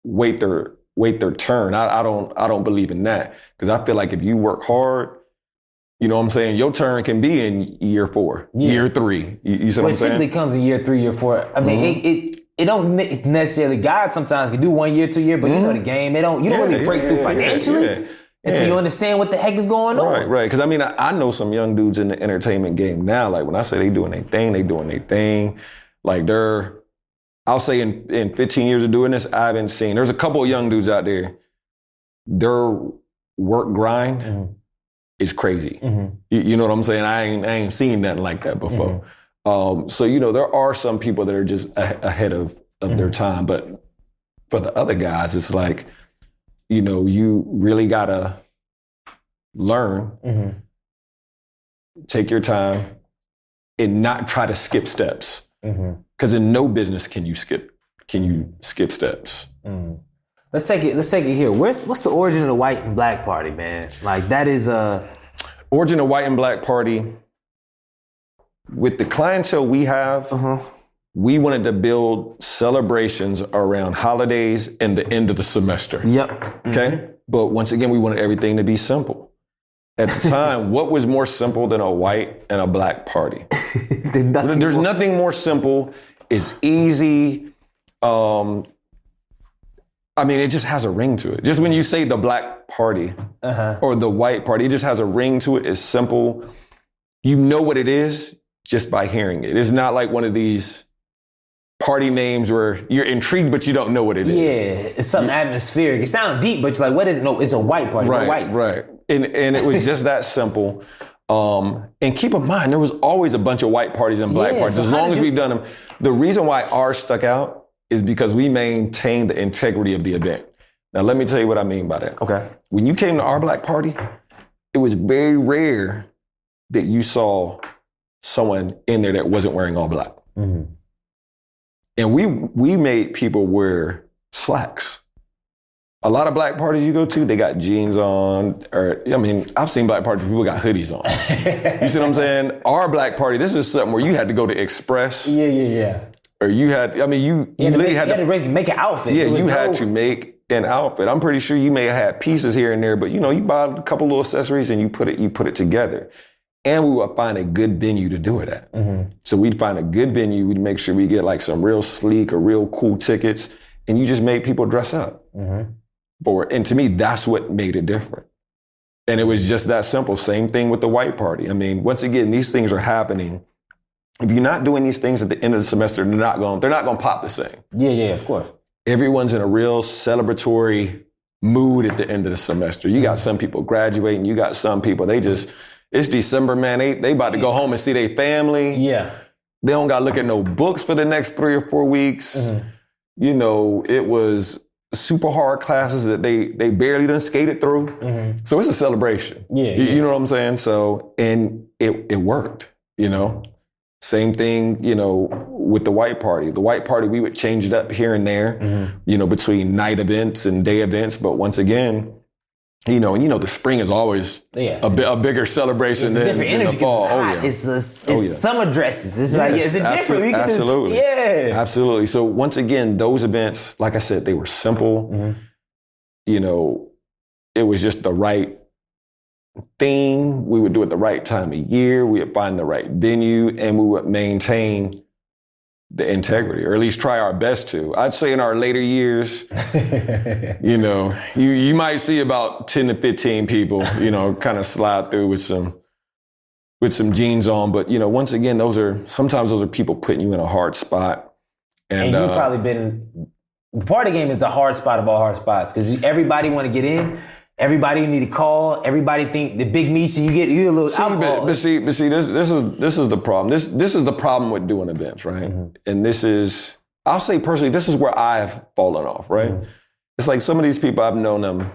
wait their turn. I don't believe in that, because I feel like if you work hard, you know what I'm saying, your turn can be in year 4, year 3. You see what I'm saying? It typically comes in year 3, year 4. I mean, it don't necessarily, God sometimes can do 1 year, 2 year, but you know the game. You don't really break through financially until you understand what the heck is going on. Right. Because I mean, I know some young dudes in the entertainment game now. Like when I say they doing their thing. Like I'll say in 15 years of doing this, I haven't seen, there's a couple of young dudes out there, their work grind is crazy. Mm-hmm. You know what I'm saying? I ain't seen nothing like that before. Mm-hmm. So, you know, there are some people that are just ahead of their time. But for the other guys, it's like, you know, you really gotta learn, take your time, and not try to skip steps. Because in no business can you skip steps. Let's take it here. What's the origin of the white and black party, man? Like that is origin of white and black party. With the clientele we have, we wanted to build celebrations around holidays and the end of the semester. Yep. Okay. But once again, we wanted everything to be simple. At the time, what was more simple than a white and a black party? There's nothing more simple. It's easy. I mean, it just has a ring to it. Just when you say the black party or the white party, it just has a ring to it. It's simple. You know what it is just by hearing it. It's not like one of these party names where you're intrigued, but you don't know what it is. Yeah, it's something atmospheric. It sounds deep, but you're like, what is it? No, it's a white party. Right. And it was just that simple. And keep in mind, there was always a bunch of white parties and black parties. So as long as we've done them. The reason why ours stuck out is because we maintained the integrity of the event. Now, let me tell you what I mean by that. Okay. When you came to our black party, it was very rare that you saw someone in there that wasn't wearing all black. Mm-hmm. And we made people wear slacks. A lot of black parties you go to, they got jeans on, or, I mean, I've seen black parties where people got hoodies on. You see what I'm saying? Our black party, this is something where you had to go to Express. Yeah. Or you had, I mean, you literally had to make an outfit. Yeah, you had to make an outfit. I'm pretty sure you may have had pieces here and there, but you know, you buy a couple little accessories and you put it together. And we would find a good venue to do it at. Mm-hmm. So we'd find a good venue. We'd make sure we get like some real sleek or real cool tickets, and you just made people dress up. Mm-hmm. And to me, that's what made it different. And it was just that simple. Same thing with the white party. I mean, once again, these things are happening. If you're not doing these things at the end of the semester, they're not going to pop the same. Yeah, of course. Everyone's in a real celebratory mood at the end of the semester. You got some people graduating. You got some people, it's December, man. They about to go home and see their family. Yeah. They don't got to look at no books for the next 3 or 4 weeks. Mm-hmm. You know, it was super hard classes that they barely done skated through. Mm-hmm. So it's a celebration. Yeah. You know what I'm saying? So, and it worked, you know. Same thing, you know, with the white party. The white party, we would change it up here and there, you know, between night events and day events. But once again, And the spring is always a bigger celebration than the fall. It's summer dresses. It's it's different. Absolutely. Absolutely. So once again, those events, like I said, they were simple. Mm-hmm. It was just the right thing. We would do it the right time of year. We would find the right venue, and we would maintain the integrity, or at least try our best to. I'd say in our later years, you might see about 10 to 15 people, kind of slide through with some jeans on. But, once again, sometimes those are people putting you in a hard spot. And you've probably been, the party game is the hard spot of all hard spots, because everybody want to get in. Everybody need to call. Everybody think the big meeting you get a little alcohol. But see, this is the problem. This is the problem with doing events, right? Mm-hmm. And I'll say personally, this is where I've fallen off, right? Mm-hmm. It's like some of these people, I've known them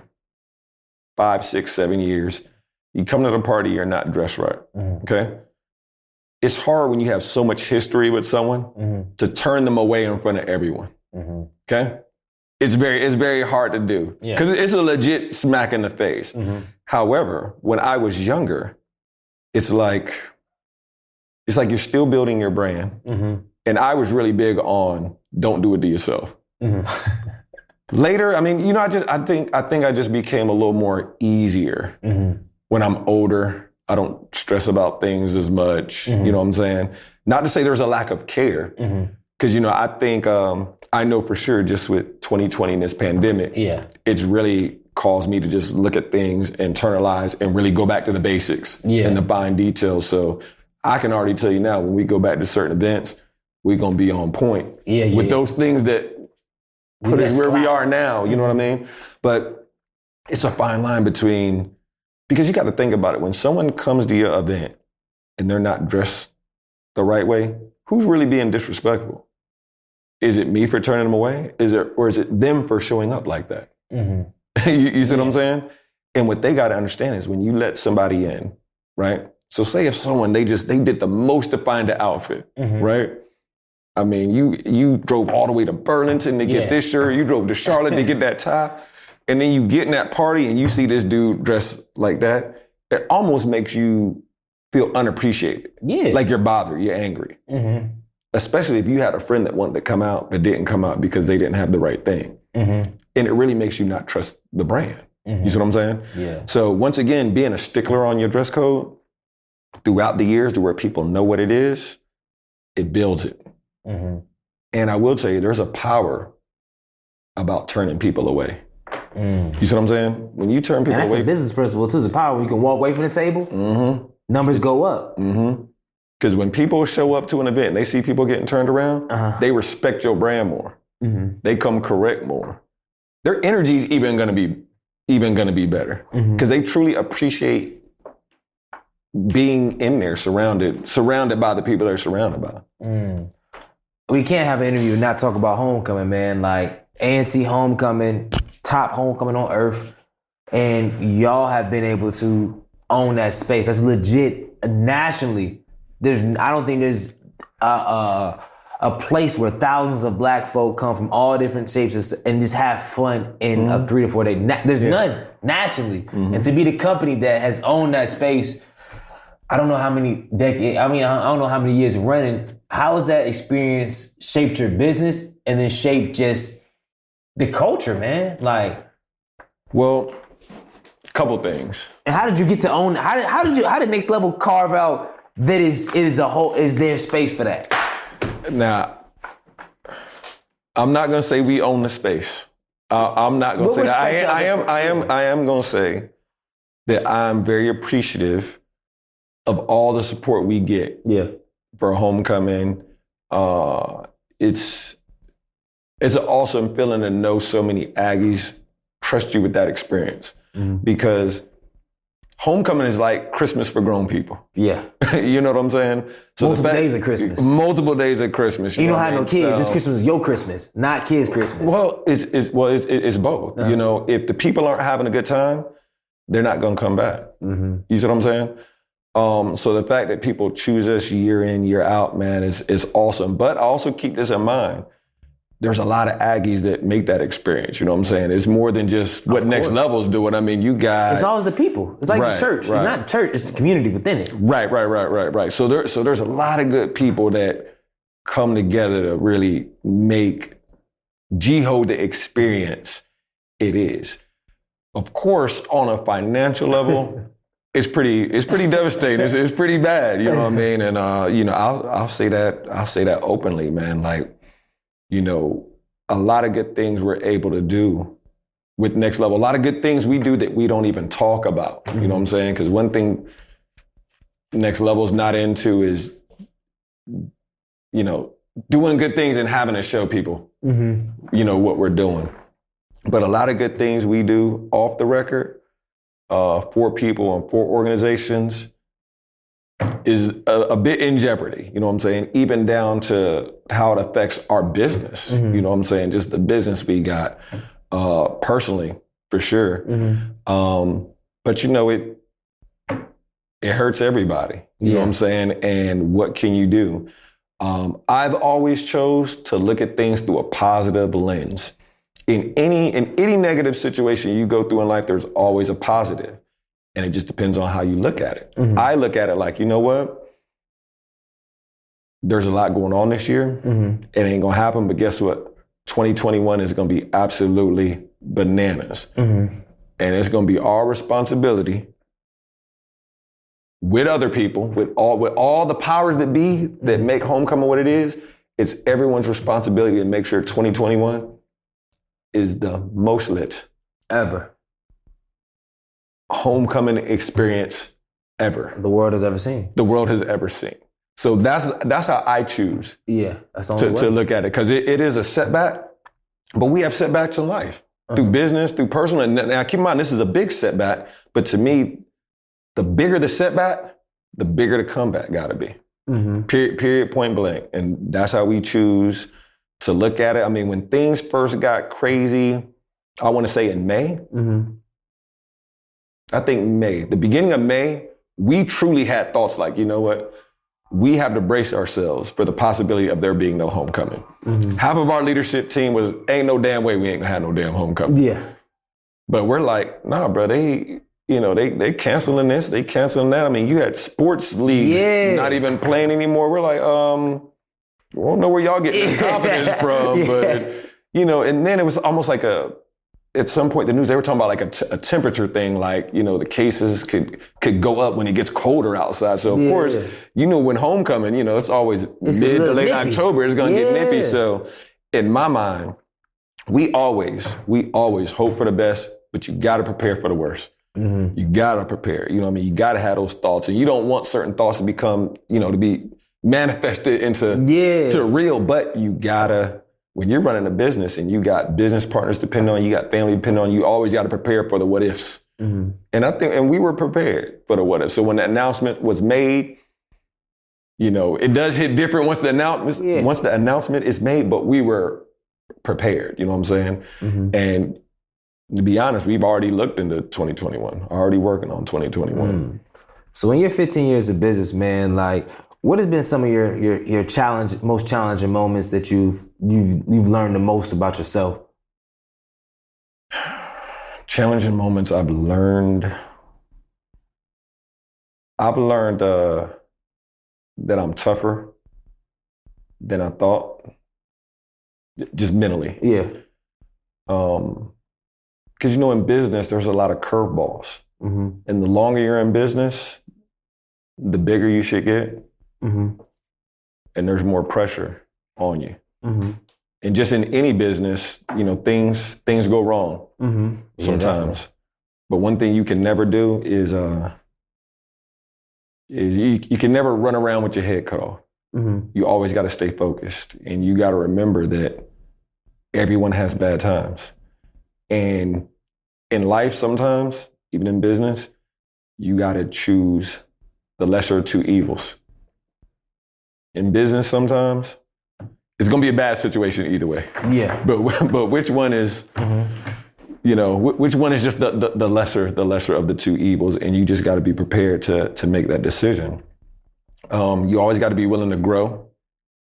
5, 6, 7 years. You come to the party, you're not dressed right, okay? It's hard when you have so much history with someone to turn them away in front of everyone, okay? It's very hard to do because it's a legit smack in the face. Mm-hmm. However, when I was younger, it's like you're still building your brand. Mm-hmm. And I was really big on don't do it to yourself. Mm-hmm. Later, I think I just became a little more easier when I'm older. I don't stress about things as much. You know what I'm saying? Not to say there's a lack of care, because I think I know for sure just with 2020 and this pandemic, it's really caused me to just look at things, internalize, and really go back to the basics and the fine details. So I can already tell you now, when we go back to certain events, we're going to be on point with those things that put us where we are now. You know what I mean? But it's a fine line between, because you got to think about it. When someone comes to your event and they're not dressed the right way, who's really being disrespectful? Is it me for turning them away? Or is it them for showing up like that? Mm-hmm. you see what I'm saying? And what they got to understand is when you let somebody in, right? So say if someone, they did the most to find the outfit, right? I mean, you drove all the way to Burlington to get this shirt. You drove to Charlotte to get that tie. And then you get in that party and you see this dude dressed like that. It almost makes you feel unappreciated. Yeah. Like you're bothered, you're angry. Mm-hmm. Especially if you had a friend that wanted to come out but didn't come out because they didn't have the right thing. Mm-hmm. And it really makes you not trust the brand. Mm-hmm. You see what I'm saying? Yeah. So once again, being a stickler on your dress code throughout the years to where people know what it is, it builds it. Mm-hmm. And I will tell you, there's a power about turning people away. You see what I'm saying? When you turn people away. That's a business principle too. It's a power. You can walk away from the table, numbers go up. Because when people show up to an event and they see people getting turned around, they respect your brand more. They come correct more. Their energy's even gonna be better because they truly appreciate being in there, surrounded by the people they're surrounded by. We can't have an interview and not talk about homecoming, man. Like anti-homecoming, top homecoming on earth, and y'all have been able to own that space. That's legit nationally. I don't think there's a place where thousands of black folk come from all different shapes and just have fun in a 3 to 4 day. There's none nationally. And to be the company that has owned that space, I don't know how many decades, I don't know how many years running. How has that experience shaped your business and then shaped just the culture, man? Like, well, a couple things. And how did you get to own? How did Next Level carve out that is there space for that? Now, I'm not gonna say we own the space. I'm not gonna say that. I am gonna say that I'm very appreciative of all the support we get. For homecoming. It's an awesome feeling to know so many Aggies trust you with that experience because homecoming is like Christmas for grown people. Yeah. You know what I'm saying? So multiple days of Christmas. Multiple days of Christmas. You don't have no kids. This Christmas is your Christmas, not kids' Christmas. Well, it's both. You know, if the people aren't having a good time, they're not going to come back. You see what I'm saying? So the fact that people choose us year in, year out, man, is awesome. But I also keep this in mind. there's a lot of Aggies that make that experience. You know what I'm saying? It's more than just what Next Level's doing. I mean, you got... It's always the people. It's like the church. Right. It's not church, it's the community within it. Right. So there's a lot of good people that come together to really make Jiho the experience it is. Of course, on a financial level, it's pretty devastating. It's pretty bad. You know what I mean? And I'll say that openly, man. Like, you know, a lot of good things we're able to do with Next Level. A lot of good things we do that we don't even talk about. You know what I'm saying? Because one thing Next Level's not into is, you know, doing good things and having to show people, you know, what we're doing. But a lot of good things we do off the record for people and for organizations is a bit in jeopardy, you know what I'm saying? Even down to how it affects our business, you know what I'm saying? Just the business we got personally, for sure. But you know, it hurts everybody, you know what I'm saying? And what can you do? I've always chose to look at things through a positive lens. In any negative situation you go through in life, there's always a positive. And it just depends on how you look at it. I look at it like, you know what? There's a lot going on this year. It ain't gonna happen, but guess what? 2021 is gonna be absolutely bananas. And it's gonna be our responsibility with other people, with all the powers that be that make homecoming what it is. It's everyone's responsibility to make sure 2021 is the most lit ever homecoming experience ever. The world has ever seen. The world has ever seen. So that's how I choose. Yeah, that's the only way to look at it, because it is a setback, but we have setbacks in life through business, through personal. And now keep in mind, this is a big setback, but to me, the bigger the setback, the bigger the comeback got to be. Period, point blank. And that's how we choose to look at it. I mean, when things first got crazy, I want to say in May. I think May, the beginning of May, we truly had thoughts like, you know what? We have to brace ourselves for the possibility of there being no homecoming. Half of our leadership team was, ain't no damn way we ain't gonna have no damn homecoming. Yeah. But we're like, nah, bro, they canceling this, they canceling that. I mean, you had sports leagues not even playing anymore. We're like, we don't know where y'all get this confidence from, but, you know, and then it was almost like at some point, the news, they were talking about like a temperature thing, like, you know, the cases could go up when it gets colder outside. So, of course, you know, when homecoming, you know, it's always mid to late October, it's going to get nippy. So, in my mind, we always hope for the best, but you got to prepare for the worst. You got to prepare. You know what I mean? You got to have those thoughts. And you don't want certain thoughts to become, you know, to be manifested into to real, but you got to, when you're running a business and you got business partners depending on you, got family depending on you, always got to prepare for the what ifs. And we were prepared for the what ifs. So when the announcement was made, you know, it does hit different once the announcement is made, but we were prepared. You know what I'm saying? And to be honest, we've already looked into 2021, already working on 2021. So in your 15 years of business, man, like, what has been some of your most challenging moments that you've learned the most about yourself? Challenging moments I've learned that I'm tougher than I thought, just mentally. Yeah. Because, you know, in business, there's a lot of curveballs. And the longer you're in business, the bigger you should get. And there's more pressure on you. And just in any business, you know, things go wrong sometimes. But one thing you can never do is you can never run around with your head cut off. You always got to stay focused, and you got to remember that everyone has bad times. And in life, sometimes, even in business, you got to choose the lesser of two evils. In business, sometimes it's going to be a bad situation either way. Yeah. But which one is, you know, which one is just the lesser of the two evils, and you just got to be prepared to make that decision. You always got to be willing to grow.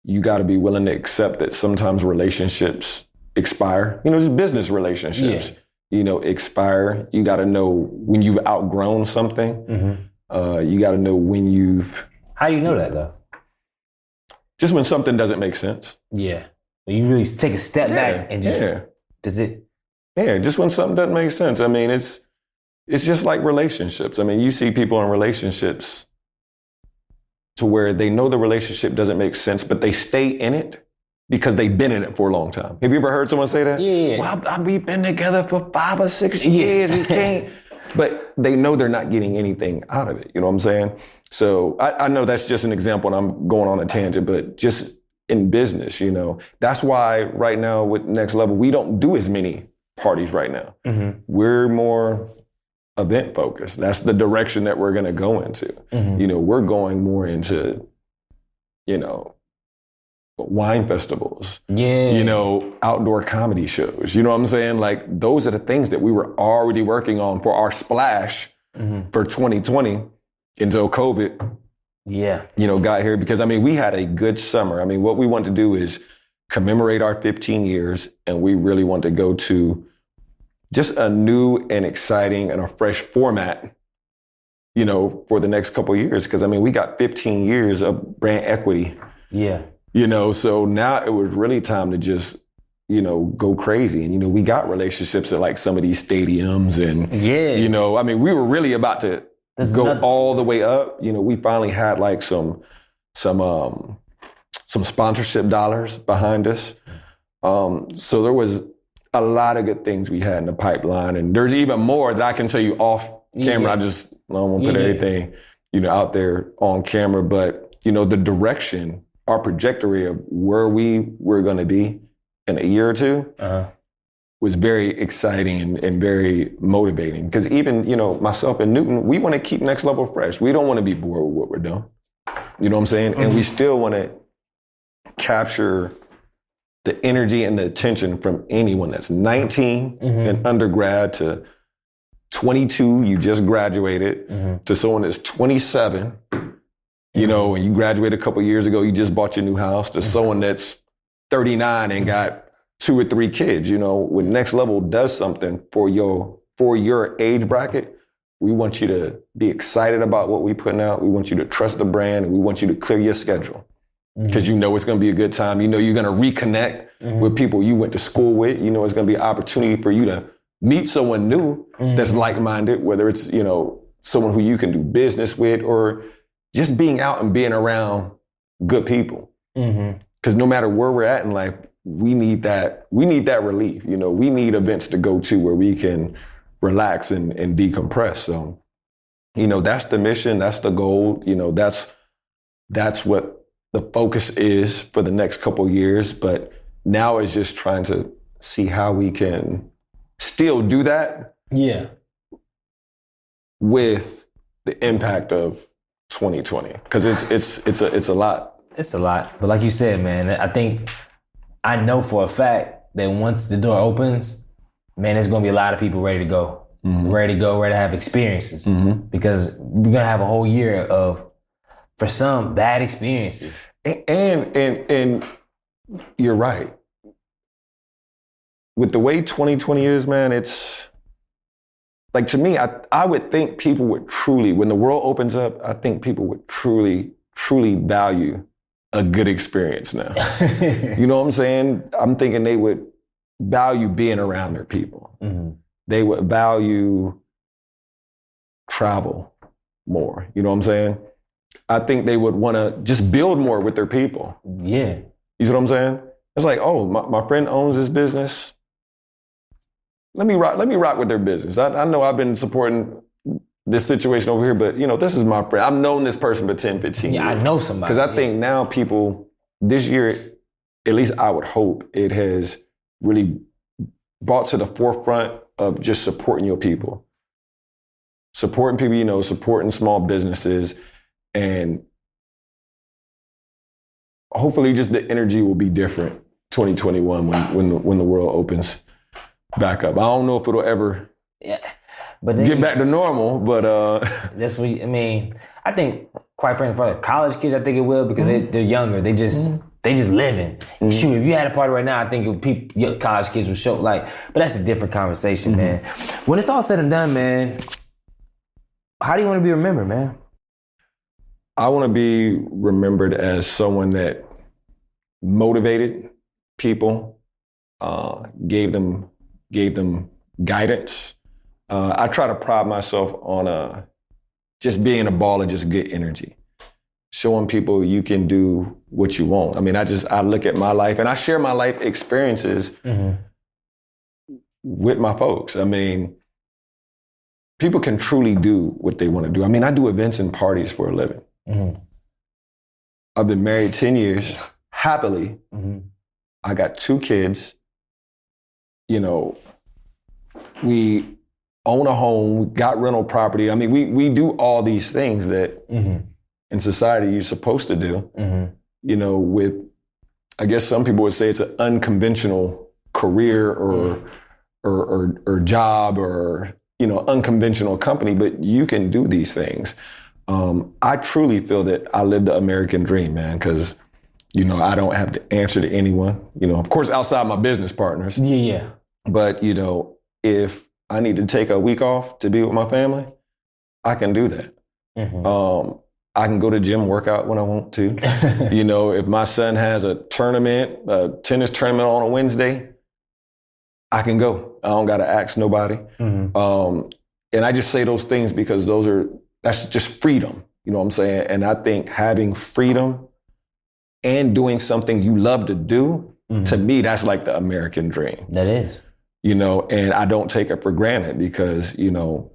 you got to be willing to accept that sometimes relationships expire, just business relationships, expire. You got to know when you've outgrown something. You got to know when you've... How do you know that though? Just when something doesn't make sense. Yeah. You really take a step back and just... Does it... Yeah, just when something doesn't make sense. I mean, it's just like relationships. I mean, you see people in relationships to where they know the relationship doesn't make sense, but they stay in it because they've been in it for a long time. Have you ever heard someone say that? Yeah. Well, we've been together for 5 or 6 years. We can't. But they know they're not getting anything out of it. You know what I'm saying? So I know that's just an example, and I'm going on a tangent, but just in business, that's why right now with Next Level, we don't do as many parties right now. We're more event focused. That's the direction that we're going to go into. We're going more into, wine festivals, outdoor comedy shows. You know what I'm saying? Like those are the things that we were already working on for our splash for 2020 until COVID, got here. Because we had a good summer. What we want to do is commemorate our 15 years, and we really want to go to just a new and exciting and a fresh format, for the next couple of years. Because we got 15 years of brand equity. Yeah. So now it was really time to just, go crazy. And, we got relationships at like some of these stadiums and, we were really about to all the way up. We finally had like some sponsorship dollars behind us. So there was a lot of good things we had in the pipeline. And there's even more that I can tell you off camera. I just don't want to put everything, out there on camera. But, the direction, our trajectory of where we were going to be in a year or two was very exciting and very motivating. Because even, myself and Newton, we want to keep Next Level fresh. We don't want to be bored with what we're doing. You know what I'm saying? And we still want to capture the energy and the attention from anyone that's 19 and undergrad to 22, you just graduated, to someone that's 27, and you graduated a couple years ago, you just bought your new house, to someone that's 39 and got 2 or 3 kids. When Next Level does something for your age bracket, we want you to be excited about what we're putting out. We want you to trust the brand, and we want you to clear your schedule. Because it's going to be a good time. You're going to reconnect with people you went to school with. It's going to be an opportunity for you to meet someone new that's like-minded, whether it's, someone who you can do business with, or just being out and being around good people. Because no matter where we're at in life, we need that relief. We need events to go to where we can relax and decompress. So, that's the mission. That's the goal. That's what the focus is for the next couple of years. But now it's just trying to see how we can still do that. Yeah. With the impact of 2020. Because it's a lot. It's a lot. But like you said, man, I know for a fact that once the door opens, man, there's going to be a lot of people ready to go. Ready to have experiences. Because we're going to have a whole year of, for some, bad experiences. And you're right. With the way 2020 is, man, it's like, to me, I would think people would truly, when the world opens up, I think people would truly value a good experience now. You know what I'm saying? I'm thinking they would value being around their people. They would value travel more. You know what I'm saying? I think they would want to just build more with their people. Yeah. You see what I'm saying? It's like, oh, my friend owns this business. Let me rock with their business. I know I've been supporting this situation over here, but this is my friend. I've known this person for 10, 15 years. Yeah, I know somebody. Because I think now people, this year, at least I would hope, it has really brought to the forefront of just supporting your people. Supporting people, supporting small businesses. And hopefully just the energy will be different 2021 when the world opens back up. I don't know if it'll ever get back to normal, but that's what I think quite frankly, for like college kids, I think it will because they're younger. They just living. Shoot, if you had a party right now, I think college kids would show like. But that's a different conversation, man. When it's all said and done, man, how do you want to be remembered, man? I want to be remembered as someone that motivated people, gave them guidance. I try to pride myself on just being a ball of just good energy, showing people you can do what you want. I mean, I look at my life and I share my life experiences with my folks. I mean, people can truly do what they want to do. I mean, I do events and parties for a living. I've been married 10 years, happily. I got 2 kids. You know, we own a home, we got rental property. I mean, we do all these things that in society you're supposed to do. You know, with, I guess some people would say it's an unconventional career or job or, you know, unconventional company, but you can do these things. I truly feel that I live the American dream, man, because, you know, I don't have to answer to anyone, you know, of course, outside my business partners. Yeah. But, you know, if I need to take a week off to be with my family, I can do that. I can go to gym, work out when I want to. You know, if my son has a tennis tournament on a Wednesday, I can go. I don't got to ask nobody. And I just say those things because that's just freedom. You know what I'm saying? And I think having freedom and doing something you love to do, to me, that's like the American dream. That is. You know, and I don't take it for granted because, you know,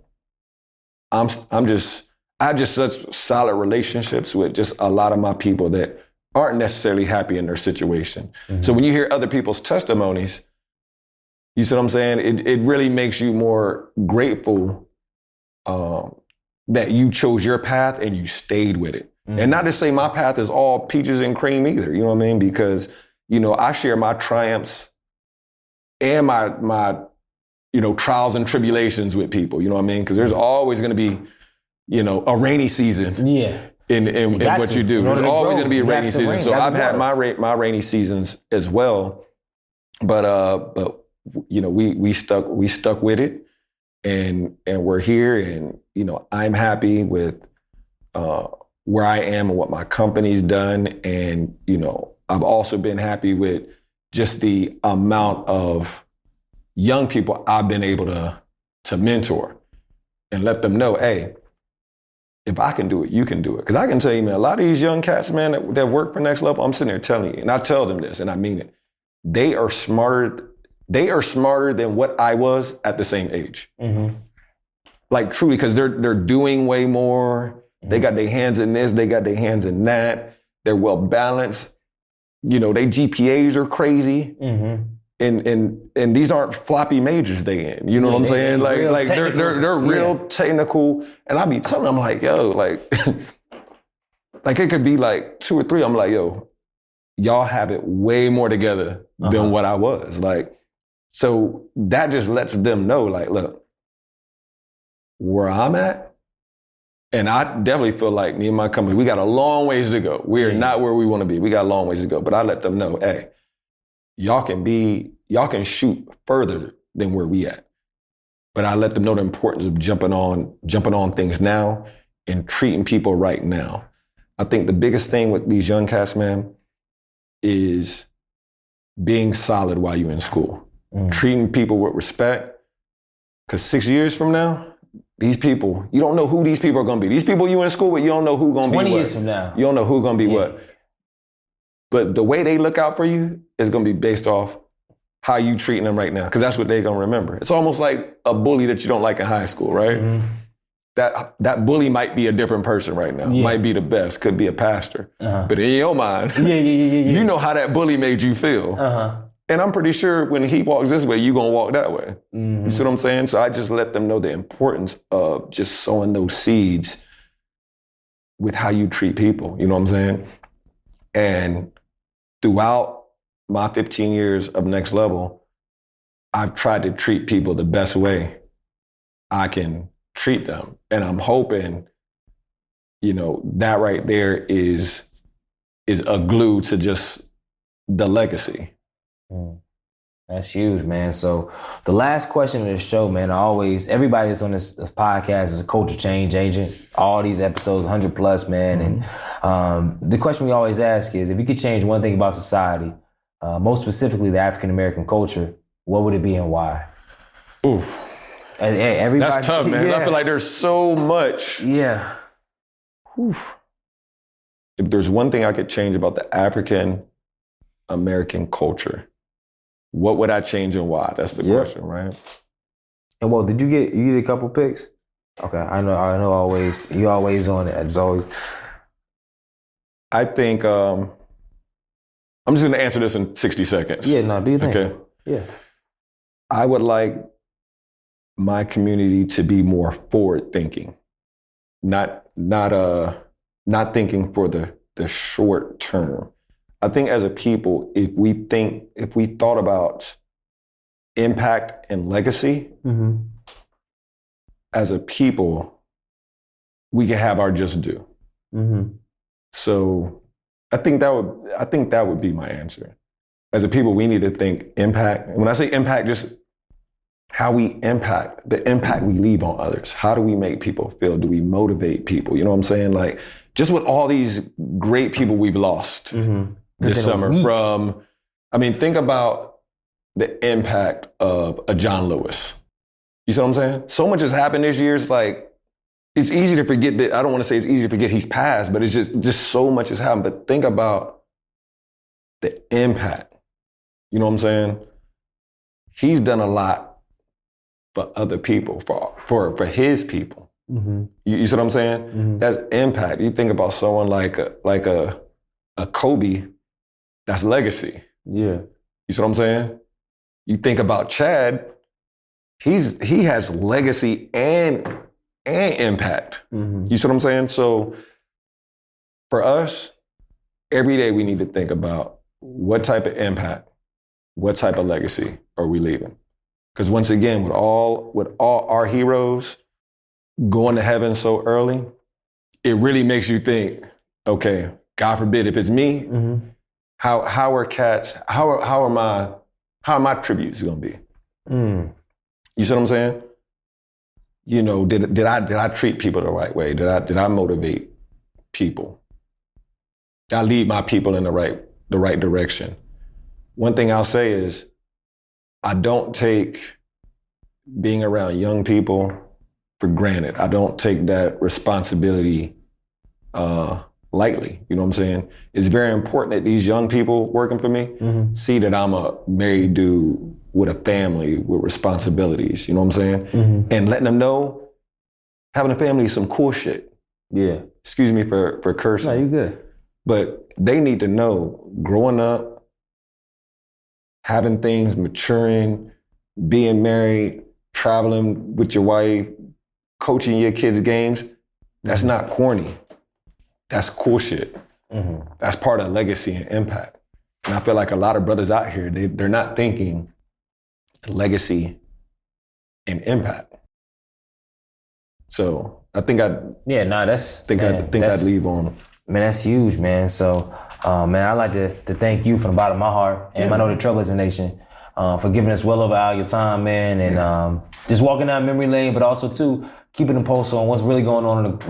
I have just such solid relationships with just a lot of my people that aren't necessarily happy in their situation. So when you hear other people's testimonies, you see what I'm saying? It really makes you more grateful that you chose your path and you stayed with it. And not to say my path is all peaches and cream either, you know what I mean? Because, you know, I share my triumphs and my you know, trials and tribulations with people, you know what I mean? Because there's always going to be, you know, a rainy season in what you do. There's always going to be a rainy season. So I've had my rainy seasons as well. But you know, we stuck with it and we're here, and, you know, I'm happy with where I am and what my company's done. And, you know, I've also been happy with just the amount of young people I've been able to mentor and let them know, hey, if I can do it, you can do it. Because I can tell you, man, a lot of these young cats, man, that work for Next Level, I'm sitting there telling you, and I tell them this, and I mean it. They are smarter than what I was at the same age. Like, truly, because they're doing way more. They got their hands in this, they got their hands in that. They're well balanced. You know, their GPAs are crazy. And these aren't floppy majors they in. You know what I'm saying? Like they're real technical. And I be telling them, like, yo, like, like it could be like 2 or 3. I'm like, yo, y'all have it way more together than what I was. Like, so that just lets them know, like, look, where I'm at, and I definitely feel like me and my company, we got a long ways to go. We are not where we want to be. We got a long ways to go. But I let them know, hey, y'all can shoot further than where we at. But I let them know the importance of jumping on things now and treating people right now. I think the biggest thing with these young cats, man, is being solid while you're in school. Treating people with respect. Because 6 years from now, these people, you don't know who these people are going to be. These people you in school with, you don't know who going to be what. 20 years from now. You don't know who going to be what. But the way they look out for you is going to be based off how you treating them right now, because that's what they're going to remember. It's almost like a bully that you don't like in high school, right? That bully might be a different person right now. Might be the best, could be a pastor. But in your mind, you know how that bully made you feel. And I'm pretty sure when he walks this way, you're going to walk that way. You see what I'm saying? So I just let them know the importance of just sowing those seeds with how you treat people. You know what I'm saying? And throughout my 15 years of Next Level, I've tried to treat people the best way I can treat them. And I'm hoping, that right there is a glue to just the legacy. That's huge, man. So the last question of the show, man, everybody that's on this podcast is a culture change agent. All these episodes, 100 plus, man. And the question we always ask is, if you could change one thing about society, most specifically the African-American culture, what would it be and why? Oof. Everybody, that's tough, man. I feel like there's so much. Yeah. Oof. If there's one thing I could change about the African-American culture, what would I change and why? That's the question, right? And well, did you get a couple picks? Okay, I know. You always on it as always. I think I'm just going to answer this in 60 seconds. Yeah, no, do you think? Okay. Yeah. I would like my community to be more forward thinking, not thinking for the short term. I think as a people, if we thought about impact and legacy, as a people, we can have our just due. So I think that would be my answer. As a people, we need to think impact. And when I say impact, just how we impact, the impact we leave on others. How do we make people feel? Do we motivate people? You know what I'm saying? Like, just with all these great people we've lost this summer think about the impact of a John Lewis. You see what I'm saying? So much has happened this year. It's like, it's easy to forget that. I don't want to say it's easy to forget he's passed, but it's just so much has happened. But think about the impact. You know what I'm saying? He's done a lot for other people, for his people. You see what I'm saying? That's impact. You think about someone like a Kobe, that's legacy. Yeah. You see what I'm saying? You think about Chad, he has legacy and impact. You see what I'm saying? So for us, every day we need to think about what type of impact, what type of legacy are we leaving? Because once again, with all our heroes going to heaven so early, it really makes you think, okay, God forbid if it's me, how are my tributes gonna be? You see what I'm saying? Did I treat people the right way? Did I motivate people? Did I lead my people in the right direction? One thing I'll say is, I don't take being around young people for granted. I don't take that responsibility lightly. You know what I'm saying? It's very important that these young people working for me see that I'm a married dude with a family with responsibilities. You know what I'm saying? And letting them know having a family is some cool shit. Yeah. Excuse me for cursing. No, you good. But they need to know growing up, having things, maturing, being married, traveling with your wife, coaching your kids' games, that's not corny. That's cool shit. That's part of legacy and impact. And I feel like a lot of brothers out here, they're not thinking legacy and impact. So I think I'd leave on. Man, that's huge, man. So, man, I'd like to thank you from the bottom of my heart and Minority Trailblazer Nation for giving us well over an hour of your time, man, and just walking down memory lane, but also too keeping a pulse on what's really going on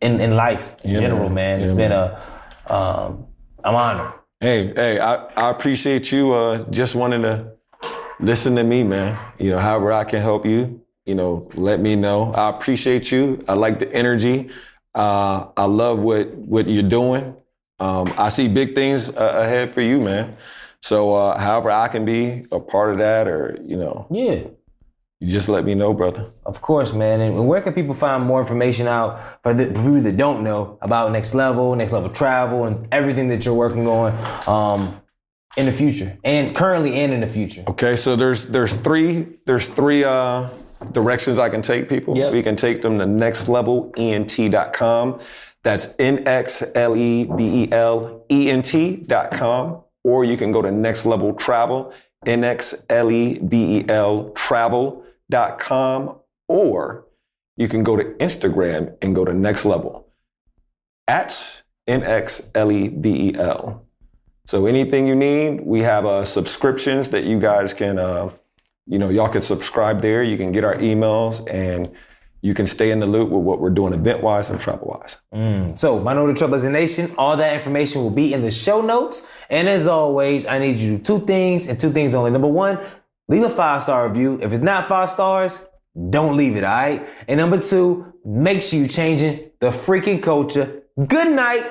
in life in general, man. It's been I'm honored. Hey, I appreciate you just wanting to listen to me, man. However I can help you, let me know. I appreciate you. I like the energy. I love what you're doing. I see big things ahead for you, man. So however I can be a part of that, or you just let me know, brother. Of course, man. And where can people find more information out for people that don't know about Next Level Travel, and everything that you're working on in the future, and currently and in the future? Okay, so there's three directions I can take people. Yep. We can take them to nextlevelent.com. That's nextlevelent.com. Or you can go to Next Level Travel, nextleveltravel.com. Or you can go to Instagram and go to Next Level. at NXLEVEL. So anything you need, we have subscriptions that you guys can, y'all can subscribe there. You can get our emails and you can stay in the loop with what we're doing event-wise and travel-wise. So, Minority Trailblazer Nation, all that information will be in the show notes. And as always, I need you to do two things and two things only. Number one, leave a 5-star review. If it's not 5 stars, don't leave it, all right? And number two, make sure you're changing the freaking culture. Good night.